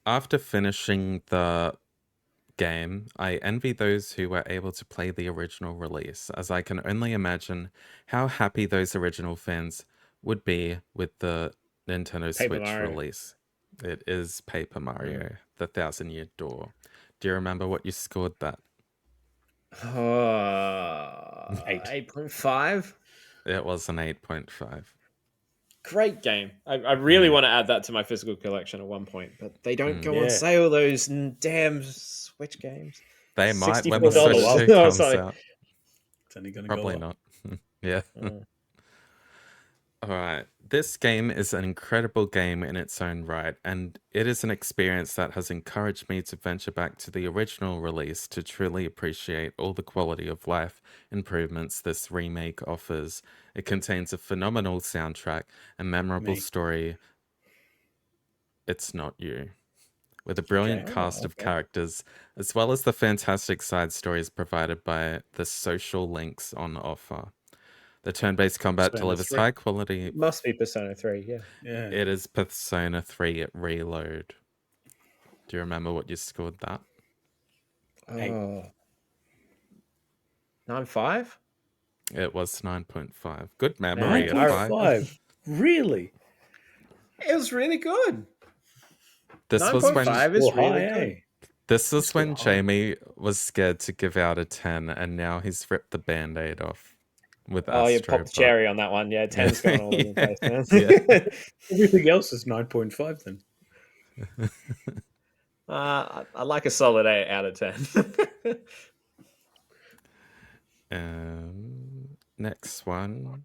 After finishing the game, I envy those who were able to play the original release, as I can only imagine how happy those original fans would be with the Nintendo Paper Switch Mario. release. It is Paper Mario, the Thousand-Year Door. Do you remember what you scored that? 8.5. It was an 8.5. Great game. I really want to add that to my physical collection at one point, but they don't go on sale, those damn Switch games. They might when the $64. Switch 2 comes out. It's only going to Probably go up. not. Yeah. All right. This game is an incredible game in its own right, and it is an experience that has encouraged me to venture back to the original release to truly appreciate all the quality of life improvements this remake offers. It contains a phenomenal soundtrack, a memorable story. It's Not You. With a brilliant cast of characters, as well as the fantastic side stories provided by the social links on offer. The turn-based combat delivers high quality. Must be Persona 3, yeah. It is Persona 3 Reload. Do you remember what you scored that? 9.5? It was 9.5. Good memory. 9.5. Really? It was really good. This was when 9.5 is really good. This was when Jamie was scared to give out a 10, and now he's ripped the band-aid off. With you popped the cherry on that one. Yeah, 10's going all over the place, man. Everything else is 9.5 then. I like a solid 8 out of 10. Next one.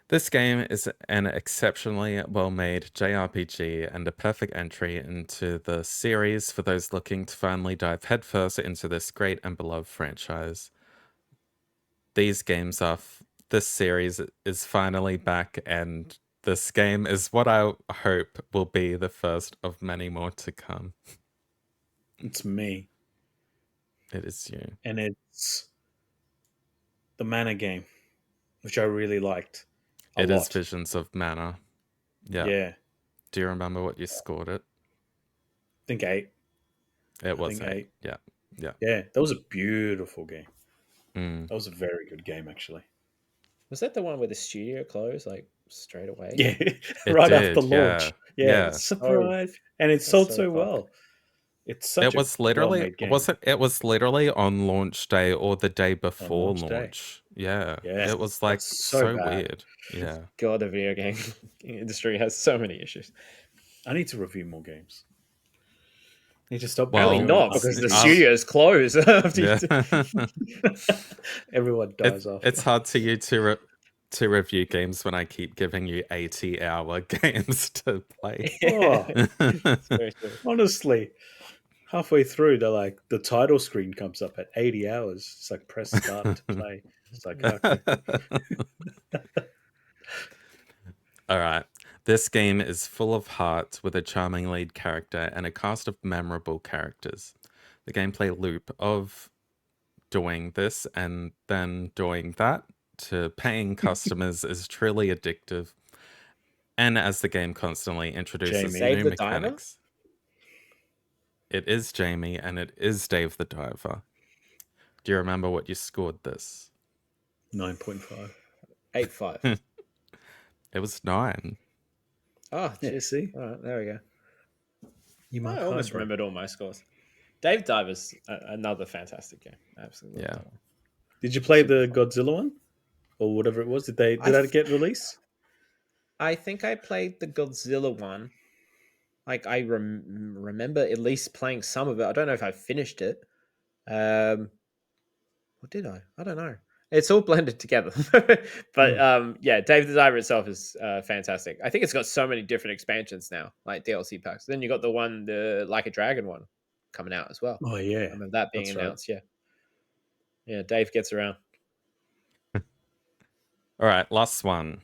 This game is an exceptionally well-made JRPG and a perfect entry into the series for those looking to finally dive headfirst into this great and beloved franchise. These games are... This series is finally back, and this game is what I hope will be the first of many more to come. It's me. It is you. And it's the Mana game, which I really liked. It is Visions of Mana. Yeah. Do you remember what you scored it? I think 8. It was 8. Yeah. Yeah, that was a beautiful game. Mm. That was a very good game, actually. Was that the one where the studio closed, like, straight away? Yeah, right after launch. Yeah. Surprise. And it sold so well. It's such it was literally game. It was literally on launch day or the day before launch. Yeah. It was like so weird. Yeah. God, the video game industry has so many issues. I need to review more games. I need to stop. Apparently not, because the studios close after everyone dies off. It's hard to you to to review games when I keep giving you 80-hour games to play. Oh, It's very true. honestly, halfway through, they're like, the title screen comes up at 80 hours. It's like, press start to play. It's like, okay. All right. This game is full of heart with a charming lead character and a cast of memorable characters. The gameplay loop of doing this and then doing that to paying customers is truly addictive. And as the game constantly introduces Jamie. new Dave the Diver? mechanics, it is Jamie and it is Dave the Diver. Do you remember what you scored this? 9.5. 8.5. It was 9. Oh, Yeah, jeez. see? All right, there we go. You I mark almost hard, bro. remembered all my scores. Dave Diver's another fantastic game. Absolutely. Yeah. Love that one. Did you play the Godzilla one? Or whatever it was? Did that get released? I think I played the Godzilla one. Like I remember at least playing some of it. I don't know if I finished it. Or did I? I don't know. It's all blended together. But yeah, Dave the Diver itself is fantastic. I think it's got so many different expansions now, like DLC packs. Then you got the one, the Like a Dragon one, coming out as well. Oh, I yeah. remember that being That's right. announced. Yeah, yeah. Dave gets around. All right, last one.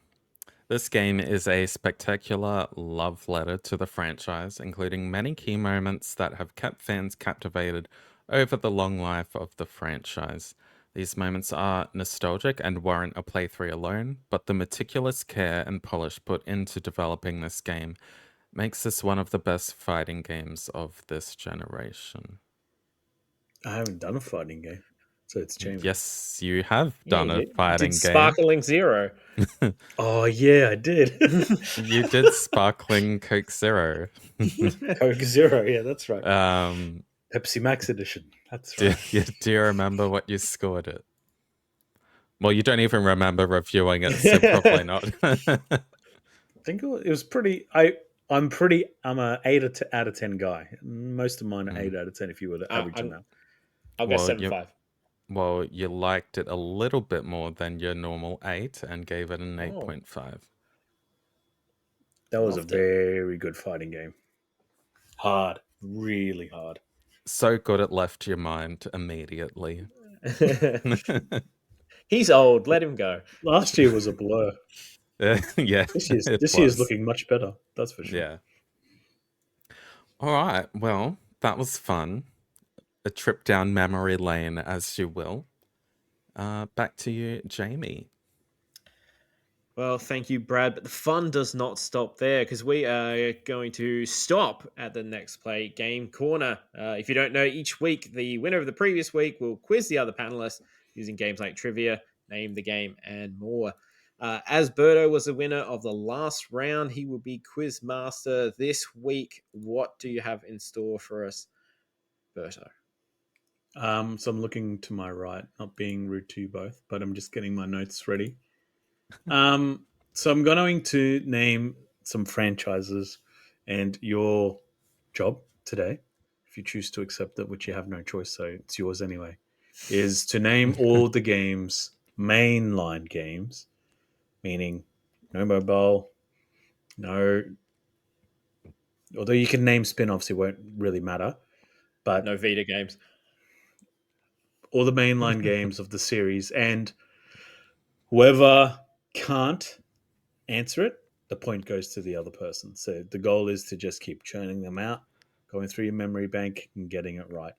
This game is a spectacular love letter to the franchise, including many key moments that have kept fans captivated over the long life of the franchise. These moments are nostalgic and warrant a playthrough alone, but the meticulous care and polish put into developing this game makes this one of the best fighting games of this generation. I haven't done a fighting game. So it's Jamie. Yes, you have Yeah, done you a did. You fighting did game. Sparkling Zero. Oh, yeah, I did. You did Sparkling Coke Zero. Coke Zero. Yeah, that's right. Um, Pepsi Max edition. That's do, right. do you remember what you scored it? Well, you don't even remember reviewing it, so probably not. I think it was pretty. I'm a 8 out of 10 guy. Most of mine are 8 out of 10 if you were to average them out. I'll go Well, 7.5. Well, you liked it a little bit more than your normal 8 and gave it an Oh. 8.5. That was a Loved it. very good fighting game. Hard. Really hard. So good it left your mind immediately. He's old. Let him go. Last year was a blur. Yeah, This year's looking much better. That's for sure. Yeah. All right. Well, that was fun. A trip down memory lane, as you will. Back to you, Jamie. Well, thank you, Brad. But the fun does not stop there because we are going to stop at the Next Play Game Corner. If you don't know, each week the winner of the previous week will quiz the other panelists using games like trivia, name the game, and more. As Berto was the winner of the last round, he will be quiz master this week. What do you have in store for us, Berto? So I'm looking to my right, not being rude to you both, but I'm just getting my notes ready. So I'm going to name some franchises, and your job today, if you choose to accept it, which you have no choice, so it's yours anyway, is to name all the games, mainline games, meaning no mobile, no. Although you can name spin-offs, it won't really matter. But No Vita games. all the mainline games of the series, and whoever can't answer it, the point goes to the other person. So the goal is to just keep churning them out, going through your memory bank and getting it right.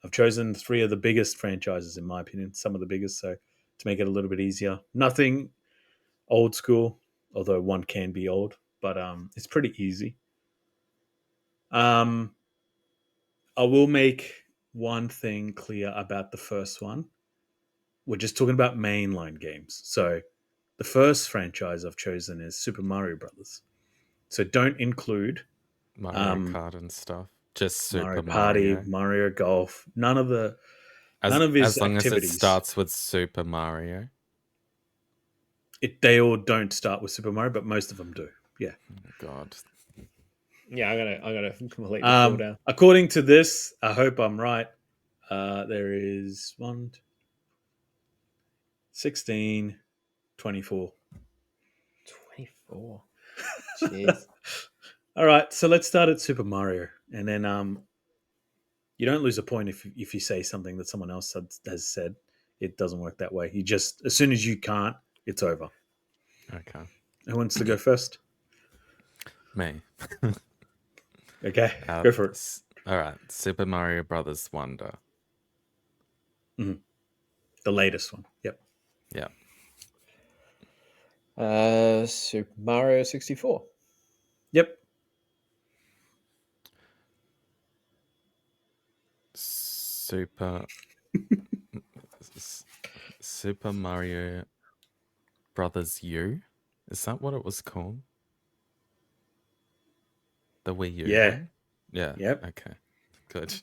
I've chosen 3 of the biggest franchises, in my opinion, some of the biggest, so to make it a little bit easier. Nothing old school, although one can be old, but it's pretty easy. I will make one thing clear about the first one. We're just talking about mainline games. So the first franchise I've chosen is Super Mario Brothers. So don't include Mario Kart and stuff. Just Super Mario Party, Mario. Mario Golf. None of his As long activities. as it starts with Super Mario. They all don't start with Super Mario, but most of them do. Yeah. Oh, God. Yeah, I'm gonna completely fall down. According to this, I hope I'm right. There is 16, 24. 24. Jeez. All right, so let's start at Super Mario, and then you don't lose a point if you say something that someone else has said. It doesn't work that way. You just as soon as you can't, it's over. Okay. Who wants to go first? Me. Okay, go for it. All right. Super Mario Brothers Wonder. The latest one. Yep. Yeah. Super Mario 64. Yep. Super Mario Brothers U. Is that what it was called? The Wii U Yeah. one? Yeah. Yep. Okay. Good.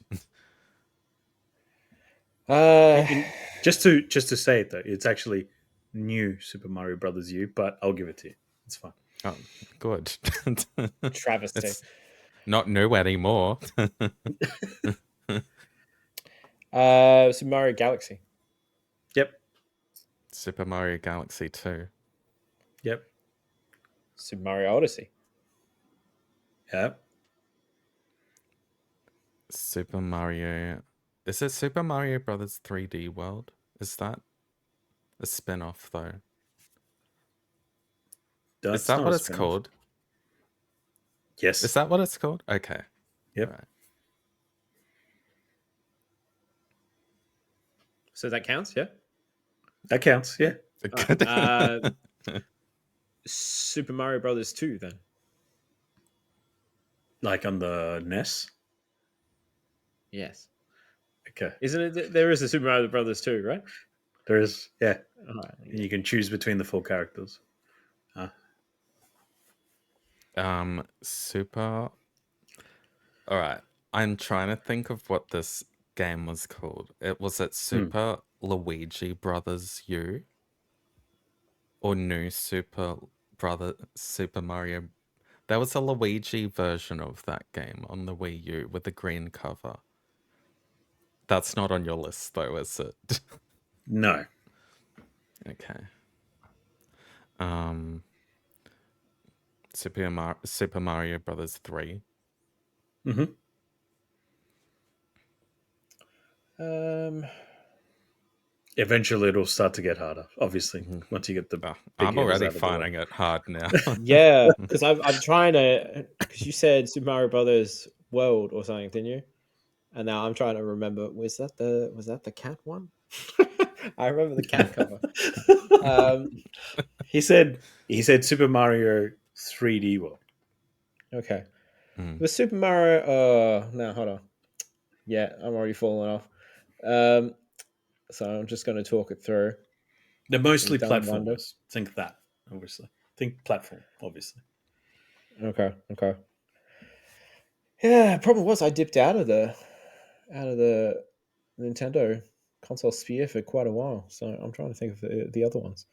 Just to say it though, it's actually new Super Mario Brothers U, but I'll give it to you. It's fine. Oh, good. Travesty. It's not new anymore. Super Mario Galaxy. Yep. Super Mario Galaxy 2. Yep. Super Mario Odyssey. Yep. Super Mario. Is it Super Mario Brothers 3D World? Is that a spin off though? Is that what it's called? Yes. Is that what it's called? Okay. Yep. Right. So that counts, yeah? That counts. Yeah. Right. Super Mario Brothers 2 then. Like on the NES. Yes. Okay. Isn't it? There is a Super Mario Brothers 2, right? There is. Yeah. Right. And you can choose between the 4 characters. Super. All right. I'm trying to think of what this game was called. Was it Super Luigi Brothers U? Or New Super Mario. There was a Luigi version of that game on the Wii U with the green cover. That's not on your list though, is it? No. Okay. Super Mario Brothers 3. Mm-hmm. Eventually, it'll start to get harder. Obviously, once you get the big I'm hitters already out of the way. finding it hard now. Yeah, because I'm trying to. Because you said Super Mario Brothers World or something, didn't you? And now I'm trying to remember. Was that the cat one? I remember the cat cover. He said Super Mario 3D World. Okay. It was Super Mario. No, hold on. Yeah, I'm already falling off. So I'm just going to talk it through. They're mostly Done wonder. platformers. Think that, obviously. Think platform, obviously. Okay. Yeah, problem was I dipped out of the Nintendo console sphere for quite a while, so I'm trying to think of the other ones.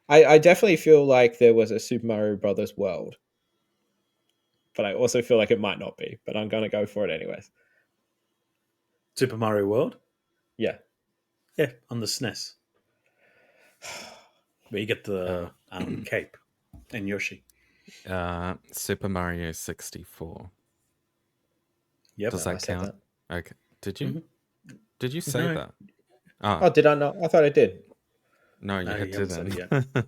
I definitely feel like there was a Super Mario Brothers World, but I also feel like it might not be. But I'm going to go for it anyways. Super Mario World? Yeah. Yeah, on the SNES. Where you get the cape and Yoshi. Super Mario 64. Yep. Does that count? That. Okay. Did you? Mm-hmm. Did you say that? Oh, did I not? I thought I did. No, you haven't said didn't. it yet.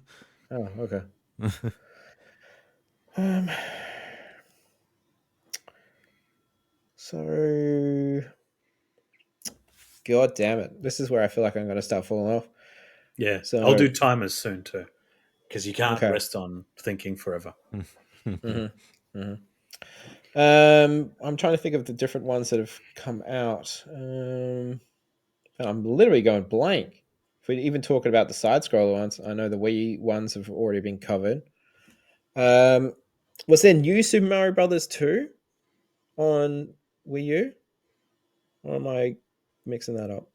Oh, okay. So, God damn it! This is where I feel like I'm going to start falling off. Yeah, So I'll do timers soon too, because you can't Okay. rest on thinking forever. I'm trying to think of the different ones that have come out. And I'm literally going blank. If we're even talking about the side scroller ones, I know the Wii ones have already been covered. Was there new Super Mario Brothers 2 on Wii U? Or am I mixing that up?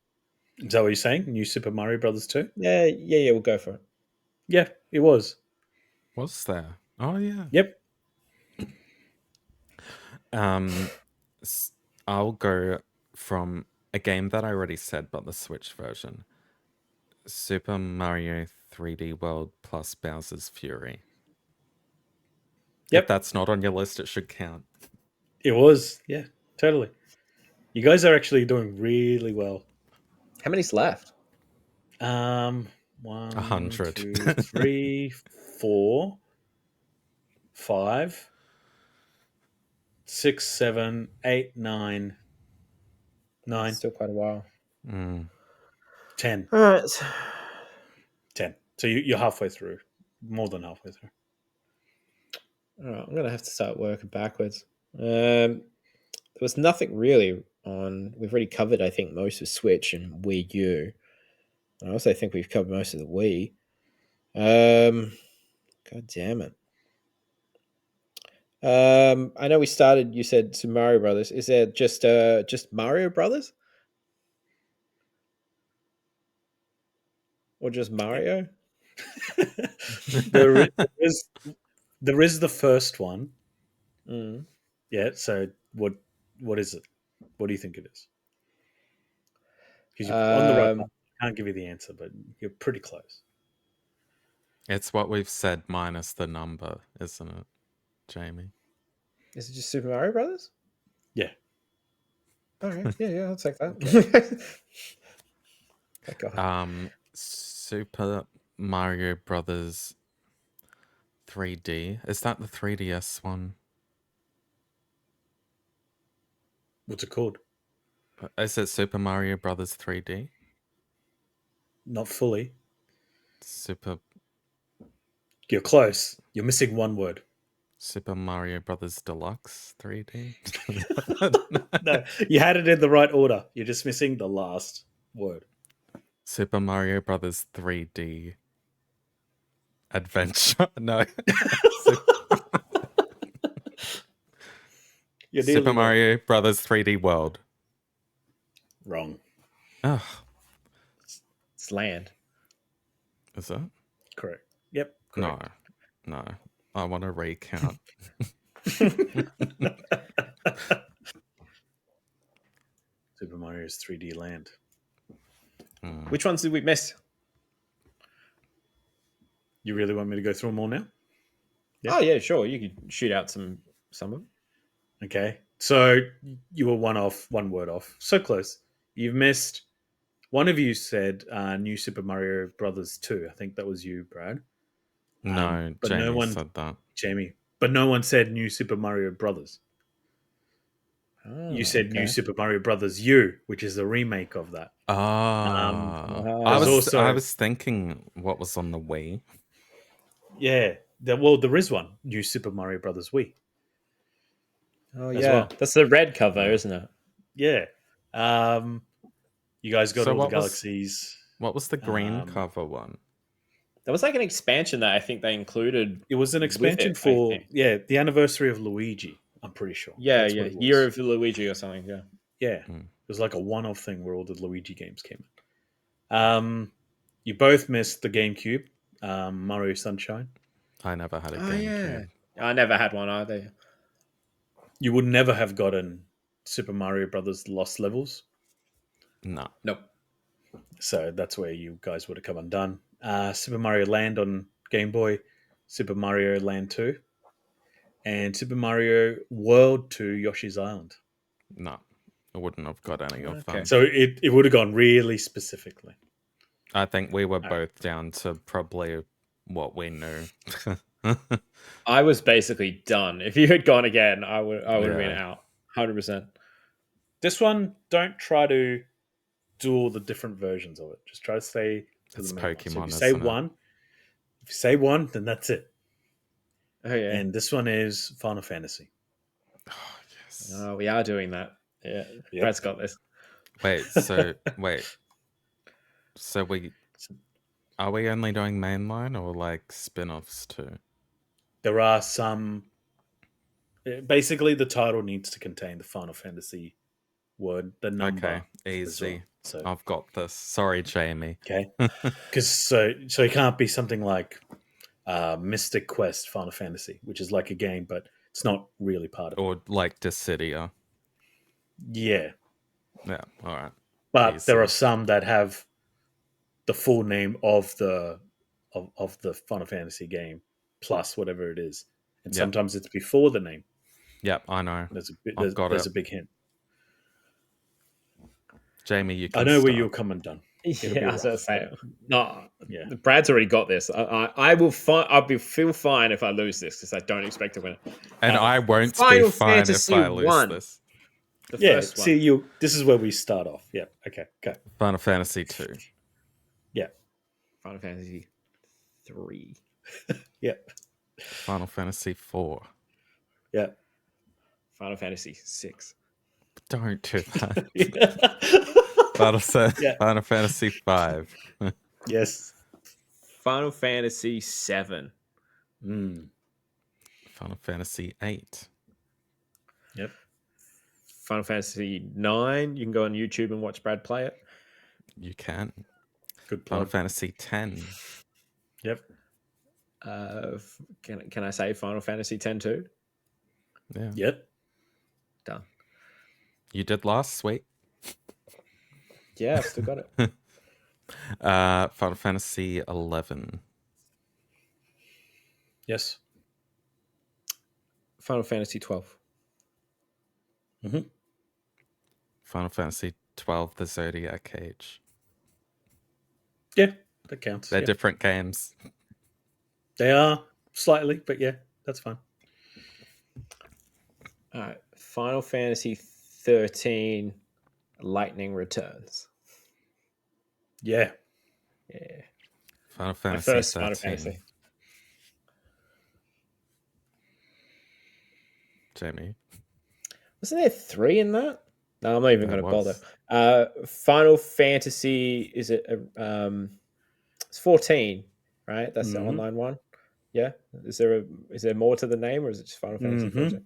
Is that what you're saying? New Super Mario Brothers 2? Yeah, we'll go for it. Yeah, it was. Was there? Oh yeah. Yep. I'll go from a game that I already said, but the Switch version. Super Mario 3D World plus Bowser's Fury. If that's not on your list, it should count. It was. Yeah, totally. You guys are actually doing really well. How many's left? 1, 100. 2, 3, 4, 5, 6, 7, 8, 9, 9, Still quite a while. 10. All right. 10. So you're halfway through. More than halfway through. All right. I'm gonna have to start working backwards. There was nothing really on. We've already covered, I think, most of Switch and Wii U. I also think we've covered most of the Wii. God damn it. I know we started. You said Super Mario Brothers. Is there just Mario Brothers, or just Mario? there is the first one. Mm. Yeah. So what is it? What do you think it is? Because you're on the right path. I can't give you the answer, but you're pretty close. It's what we've said minus the number, isn't it, Jamie? Is it just Super Mario Brothers? Yeah. Okay. Yeah, I'll take that. Thank God. Super Mario Brothers 3D. Is that the 3DS one? What's it called? Is it Super Mario Brothers 3D? Not fully. Super You're close. You're missing one word. Super Mario Brothers Deluxe 3D? No, you had it in the right order. You're just missing the last word. Super Mario Brothers 3D Adventure. No. Super Mario Brothers 3D World. Wrong. Oh. It's Land. Is it? Correct. Yep. Correct. No. I want to recount. Super Mario's 3D Land. Which ones did we miss? You really want me to go through them all now? Yeah. Oh yeah, sure. You could shoot out some of them. Okay. So you were one word off. So close. You've missed. One of you said New Super Mario Brothers 2. I think that was you, Brad. No, but Jamie no one said that. Jamie. But no one said New Super Mario Brothers. Oh, You said okay. New Super Mario Brothers U, which is a remake of that. I was thinking what was on the Wii. Yeah. There is one. New Super Mario Brothers Wii. Oh yeah. Well. That's the red cover, isn't it? Yeah. You guys got all the galaxies. What was the green cover one? That was like an expansion that I think they included. It was an expansion for the anniversary of Luigi. I'm pretty sure. Yeah, that's what it was. Year of Luigi or something. Yeah. Yeah. It was like a one-off thing where all the Luigi games came in. You both missed the GameCube, Mario Sunshine. I never had a GameCube. Yeah. I never had one either. You would never have gotten Super Mario Brothers Lost Levels. No. Nope. So that's where you guys would have come undone. Super Mario Land on Game Boy, Super Mario Land 2, and Super Mario World 2 Yoshi's Island. No, I wouldn't have got any of them. So it would have gone really specifically. I think we were both down to probably what we knew. I was basically done. If you had gone again, I would have been out 100%. This one, don't try to do all the different versions of it. Just try to stay to it's the main Pokemon. one. So if you say one, then that's it. Oh yeah. And this one is Final Fantasy. Oh yes. Oh, we are doing that. Yeah. Yep. Brad's got this. So are we only doing mainline or like spin-offs too? There are some. Basically, the title needs to contain the Final Fantasy word, the number. Okay, easy. Well. So I've got this. Sorry, Jamie. Okay, because so it can't be something like Mystic Quest Final Fantasy, which is like a game, but it's not really part of it. Or like Dissidia. Yeah. Yeah. All right. But there are some that have the full name of the Final Fantasy game plus whatever it is, and sometimes it's before the name. Yep, I know. There's a big hint. Jamie, you can I know where start. you'll come undone. Yeah, I was gonna say, no. Yeah. Brad's already got this. I will feel fine if I lose this because I don't expect to win it. And I won't be Final fine Fantasy if I lose 1. this. The first one. See, this is where we start off. Yeah. Okay. Go. Final Fantasy 2. Yeah. Final Fantasy 3. Yeah. Final Fantasy 4. Yeah. Final Fantasy 6. Don't do that. Final Fantasy 5. Yes. Final Fantasy 7. Final Fantasy 8. Yep. Final Fantasy 9. You can go on YouTube and watch Brad play it. You can. Good Final plug. Fantasy 10. Yep. Can I say Final Fantasy 10 too? Yeah. Yep. Done. You did last, sweet. Yeah, I've still got it. Final Fantasy 11. Yes. Final Fantasy 12. Final Fantasy 12, The Zodiac Age. Yeah, that counts. They're different games. They are slightly, but yeah, that's fine. All right. Final Fantasy 13. Lightning Returns. Yeah. Yeah. Final Fantasy My first 13. Final Fantasy. Jamie. Wasn't there 3 in that? No, I'm not even going to was. bother. Final Fantasy, is it? It's 14, right? That's the online one. Yeah. Is there more to the name, or is it just Final Fantasy 14?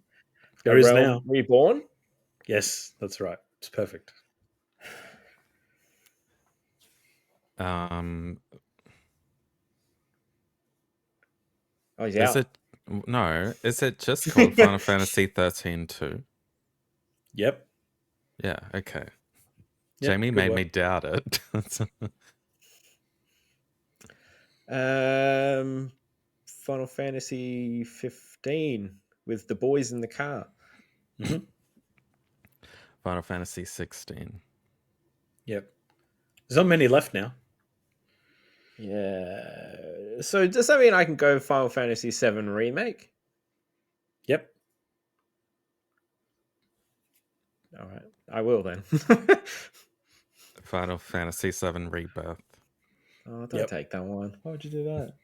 There is now. Reborn. Yes, that's right. It's perfect. Oh, he's Is out. it? No. Is it just called Final Fantasy 13 2? Yep. Yeah. Okay. Yep, Jamie good made work. me doubt it. Final Fantasy 15 with the boys in the car. Final Fantasy 16. Yep. There's not many left now. Yeah. So does that mean I can go Final Fantasy 7 remake? Yep. All right, I will then. Final Fantasy 7 Rebirth. Oh, don't take that one. Why would you do that?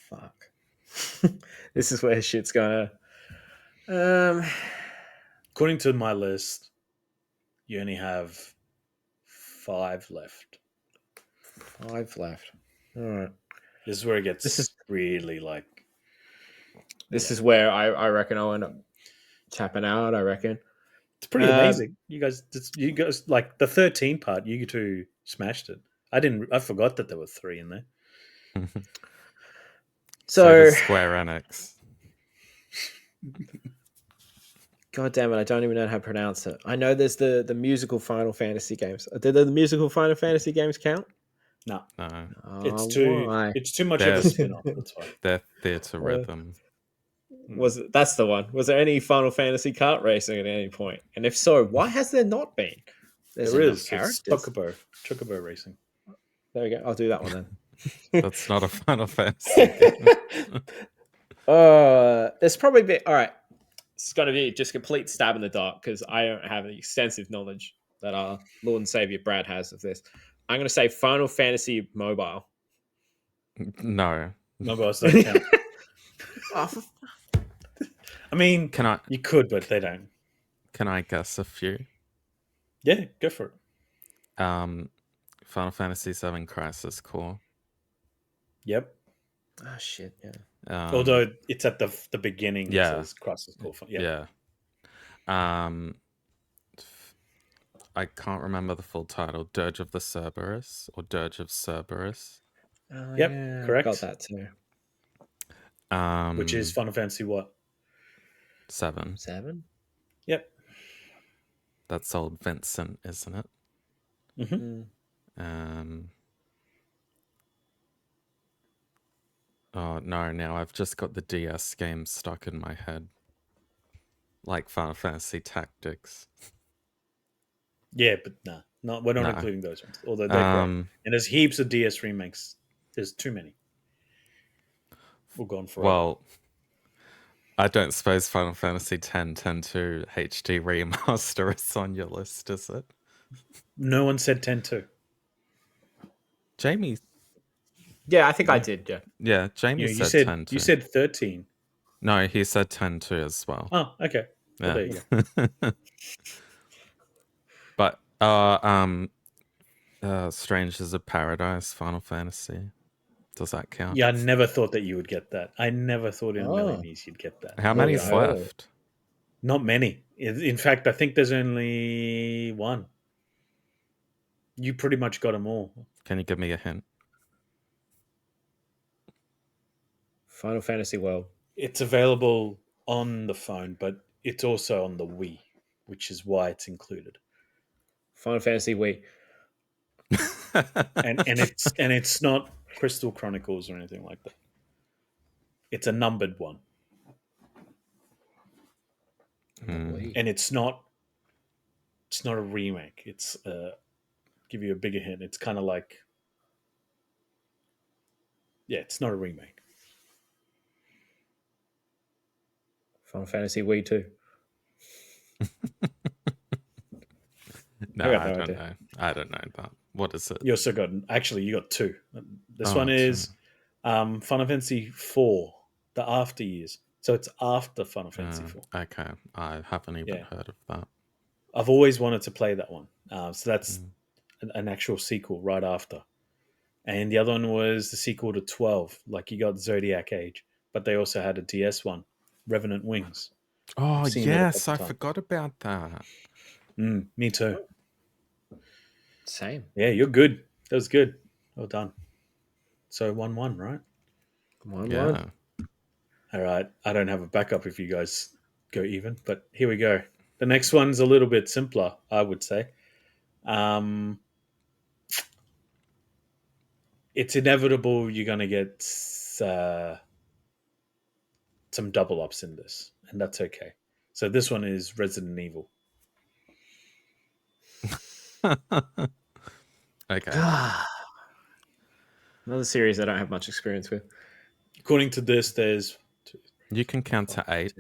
Fuck. This is where shit's gonna. According to my list, you only have 5 left. 5 left. All right. This is where it gets really like. This is where I reckon I'll end up tapping out. I reckon it's pretty amazing. You guys, like the 13 part. You two smashed it. I forgot that there were 3 in there. So does Square Enix. God damn it! I don't even know how to pronounce it. I know there's the musical Final Fantasy games. Did the musical Final Fantasy games count? No. Oh, it's too much of a spin-off. That's why. They're theatre rhythm. That's the one. Was there any Final Fantasy kart racing at any point? And if so, why has there not been? There is. It's Chocobo racing. There we go. I'll do that one then. That's not a Final Fantasy game. There's probably all right. It's going to be just complete stab in the dark because I don't have the extensive knowledge that our Lord and Savior Brad has of this. I'm going to say Final Fantasy Mobile. No. Mobiles don't count. I mean, you could, but they don't. Can I guess a few? Yeah, go for it. Final Fantasy 7 Crisis Core. Yep. Oh shit! Yeah. Although it's at the beginning. Yeah. It says Crisis Core. Yeah. I can't remember the full title. Dirge of the Cerberus or Dirge of Cerberus. Yep, yeah, correct. Got that too. Which is Final Fantasy what? 7. 7? Yep. That's old Vincent, isn't it? Mm-hmm. Oh, no, now I've just got the DS games stuck in my head. Like Final Fantasy Tactics. Yeah, but we're not No. including those ones, although they're great. And there's heaps of DS remakes. There's too many. We're gone forever. Well, I don't suppose Final Fantasy X 10-2 HD remaster is on your list, is it? No one said 10-2. Jamie. Yeah, I think I did. Yeah. Yeah, Jamie You said said 10-2. you said 13. No, he said 10-2 as well. Oh, okay. Well, there you go. But Strangers of Paradise, Final Fantasy. Does that count? Yeah, I never thought that you would get that. I never thought in a million years you'd get that. How many's left? Not many. In fact, I think there's only one. You pretty much got them all. Can you give me a hint? Final Fantasy World. It's available on the phone, but it's also on the Wii, which is why it's included. Final Fantasy Wii. and it's not Crystal Chronicles or anything like that. It's a numbered one. And it's not a remake. It's give you a bigger hint. It's kind of like, yeah, it's not a remake. Final Fantasy Wii 2. No, I don't know. I don't know that. What is it? You also got, actually, you got two. This one is Final Fantasy 4, the after years. So it's after Final Fantasy 4. Okay. I haven't even heard of that. I've always wanted to play that one. So that's an actual sequel right after. And the other one was the sequel to 12. Like, you got Zodiac Age. But they also had a DS one, Revenant Wings. Oh, yes. I forgot about that. Me too. Same. Yeah, you're good. That was good. Well done. So 1-1, right? 1-1. All right. I don't have a backup if you guys go even, but here we go. The next one's a little bit simpler, I would say. It's inevitable you're going to get some double ups in this, and that's okay. So this one is Resident Evil. Okay. Another series I don't have much experience with. According to this, there's... You can count to 8.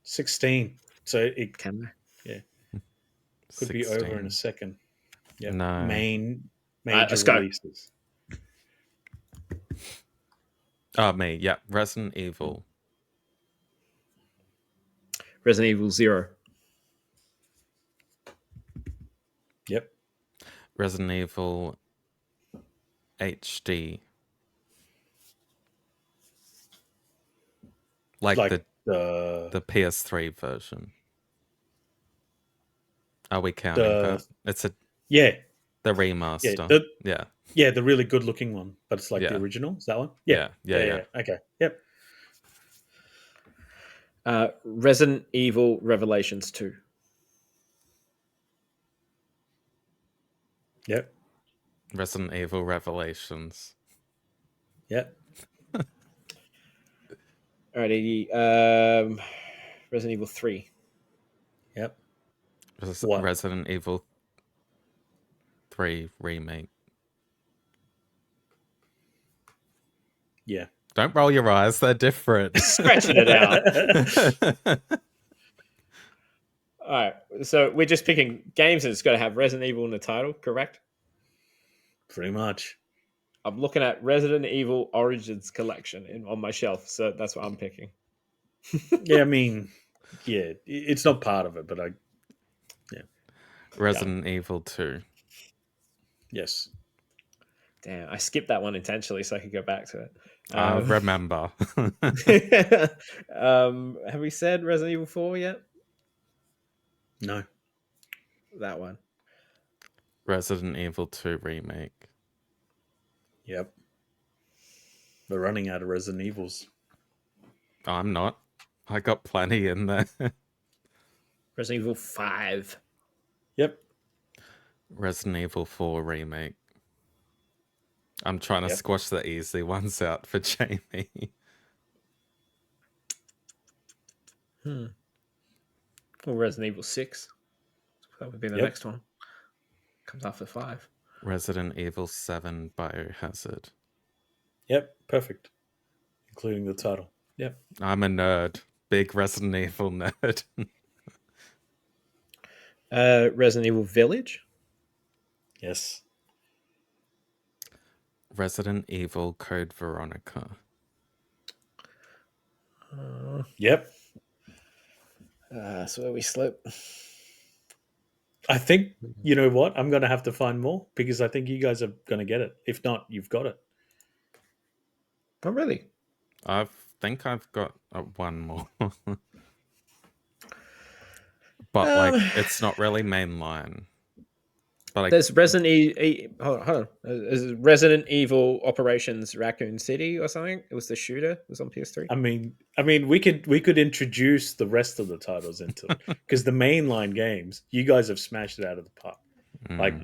16. So it can. Yeah. Could 16. Be over in a second. Yeah. No. Major releases. Me. Yeah. Resident Evil. Resident Evil 0. Yep. Resident Evil HD. Like the PS3 version. Are we counting that? It's the remaster. Yeah, the really good looking one, but it's like the original. Is that one? Yeah. Okay. Yep. Resident Evil Revelations 2. Yep. Resident Evil Revelations. Yep. Alrighty. Resident Evil 3. Yep. Resident Evil 3 remake. Yeah. Don't roll your eyes, they're different. Scratching it out. Alright, so we're just picking games and it's got to have Resident Evil in the title, correct? Pretty much. I'm looking at Resident Evil Origins Collection on my shelf, so that's what I'm picking. Yeah, I mean, it's not part of it, but Resident Evil 2. Yes. Damn, I skipped that one intentionally so I could go back to it. Remember. Have we said Resident Evil 4 yet? No. That one. Resident Evil 2 remake. Yep. We're running out of Resident Evils. I'm not. I got plenty in there. Resident Evil 5. Yep. Resident Evil 4 remake. I'm trying to squash the easy ones out for Jamie. Well, Resident Evil 6. That would be the next one. Comes after 5. Resident Evil 7 Biohazard. Yep, perfect. Including the title. Yep. I'm a nerd. Big Resident Evil nerd. Resident Evil Village. Yes. Resident Evil Code Veronica. Yep. That's where we slip. I think, you know what? I'm going to have to find more because I think you guys are going to get it. If not, you've got it. Oh, really? I think I've got one more. But, it's not really mainline. But there's Resident Evil. Hold on. There's Resident Evil Operations Raccoon City or something. It was the shooter. It was on PS3. I mean, we could introduce the rest of the titles into it because the mainline games, you guys have smashed it out of the park, like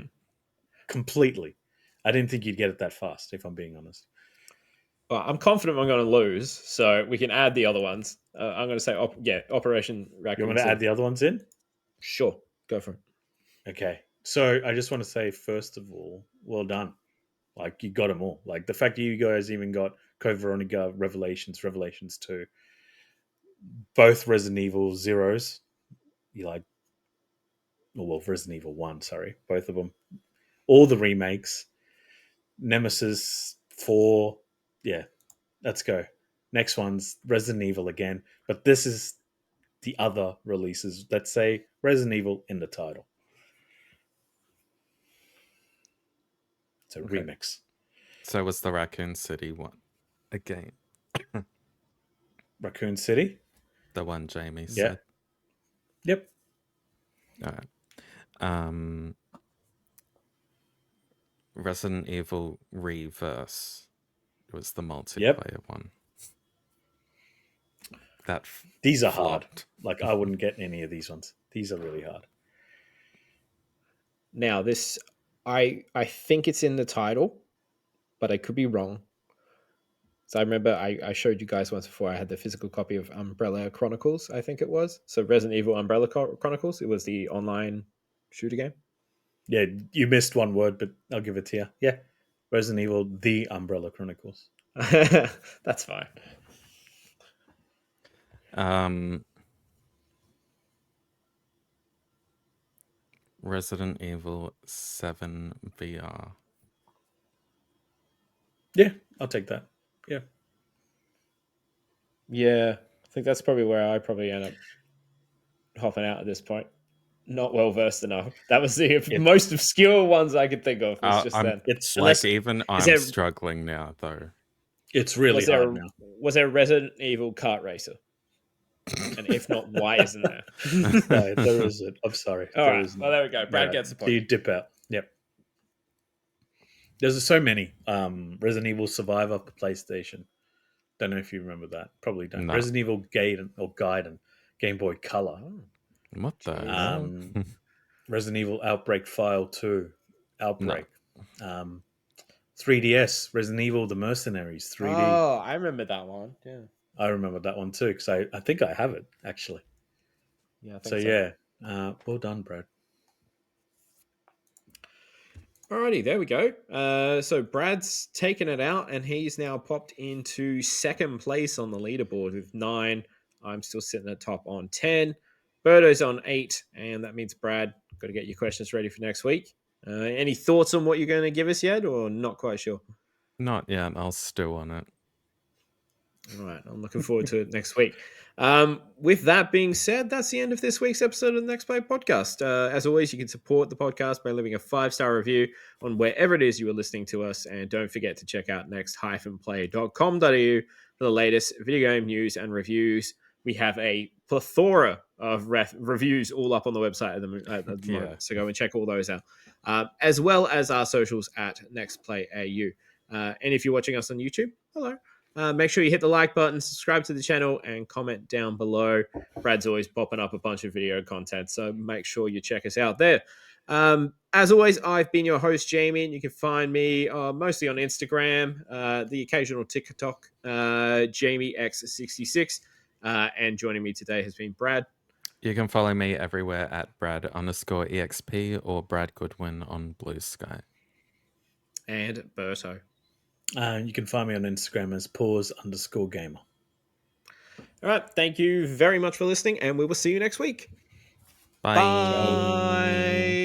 completely. I didn't think you'd get it that fast, if I'm being honest. Well, I'm confident I'm going to lose, so we can add the other ones. I'm going to say, Operation Raccoon. You want me to add the other ones in? Sure, go for it. Okay. So I just want to say, first of all, well done. Like, you got them all. Like, the fact that you guys even got Code Veronica, Revelations 2, both Resident Evil Zeros. Resident Evil 1, sorry. Both of them. All the remakes. Nemesis 4. Yeah, let's go. Next one's Resident Evil again. But this is the other releases. Let's say Resident Evil in the title. It's a remix. So was the Raccoon City one again? Raccoon City? The one Jamie said. Yep. All right. Resident Evil Reverse. It was the multiplayer one. These are hard. Like, I wouldn't get any of these ones. These are really hard. Now, this, I think it's in the title, but I could be wrong. So I remember I showed you guys once before. I had the physical copy of Umbrella Chronicles, I think it was. So Resident Evil Umbrella Chronicles. It was the online shooter game. Yeah, you missed one word, but I'll give it to you. Yeah, Resident Evil: The Umbrella Chronicles. That's fine. Resident Evil 7 VR. Yeah, I'll take that. Yeah. Yeah, I think that's probably where I probably end up hopping out at this point. Not well versed enough. That was the most obscure ones I could think of. Was just then. It's I'm struggling now, though. It's really hard now. Was there a Resident Evil kart racer? And if not, why isn't there? No, there isn't. I'm sorry. All right. Well, there we go. Brad gets the point. So you dip out. Yep. There's so many. Resident Evil Survivor for PlayStation. Don't know if you remember that. Probably don't. No. Resident Evil Gaiden, Game Boy Color. What the? Resident Evil Outbreak File 2. Outbreak. No. 3DS, Resident Evil The Mercenaries 3D. Oh, I remember that one. Yeah. I remember that one too, because I think I have it, actually. Yeah, I think so. Yeah. Well done, Brad. Alrighty, there we go. So Brad's taken it out, and he's now popped into second place on the leaderboard with 9. I'm still sitting at top on 10. Birdo's on 8, and that means Brad, got to get your questions ready for next week. Any thoughts on what you're going to give us yet, or not quite sure? Not yet. I'll stew on it. All right, I'm looking forward to it next week. With that being said, that's the end of this week's episode of the NextPlay podcast. As always, you can support the podcast by leaving a 5-star review on wherever it is you are listening to us. And don't forget to check out next-play.com.au for the latest video game news and reviews. We have a plethora of reviews all up on the website at the moment. So go and check all those out. As well as our socials at NextPlayAU. And if you're watching us on YouTube, hello. Make sure you hit the like button, subscribe to the channel, and comment down below. Brad's always popping up a bunch of video content, so make sure you check us out there. As always, I've been your host, Jamie, and you can find me mostly on Instagram, the occasional TikTok, JamieX66. And joining me today has been Brad. You can follow me everywhere at Brad_EXP or Brad Goodwin on Blue Sky. And Berto. You can find me on Instagram as pause_gamer. All right. Thank you very much for listening, and we will see you next week. Bye. Bye.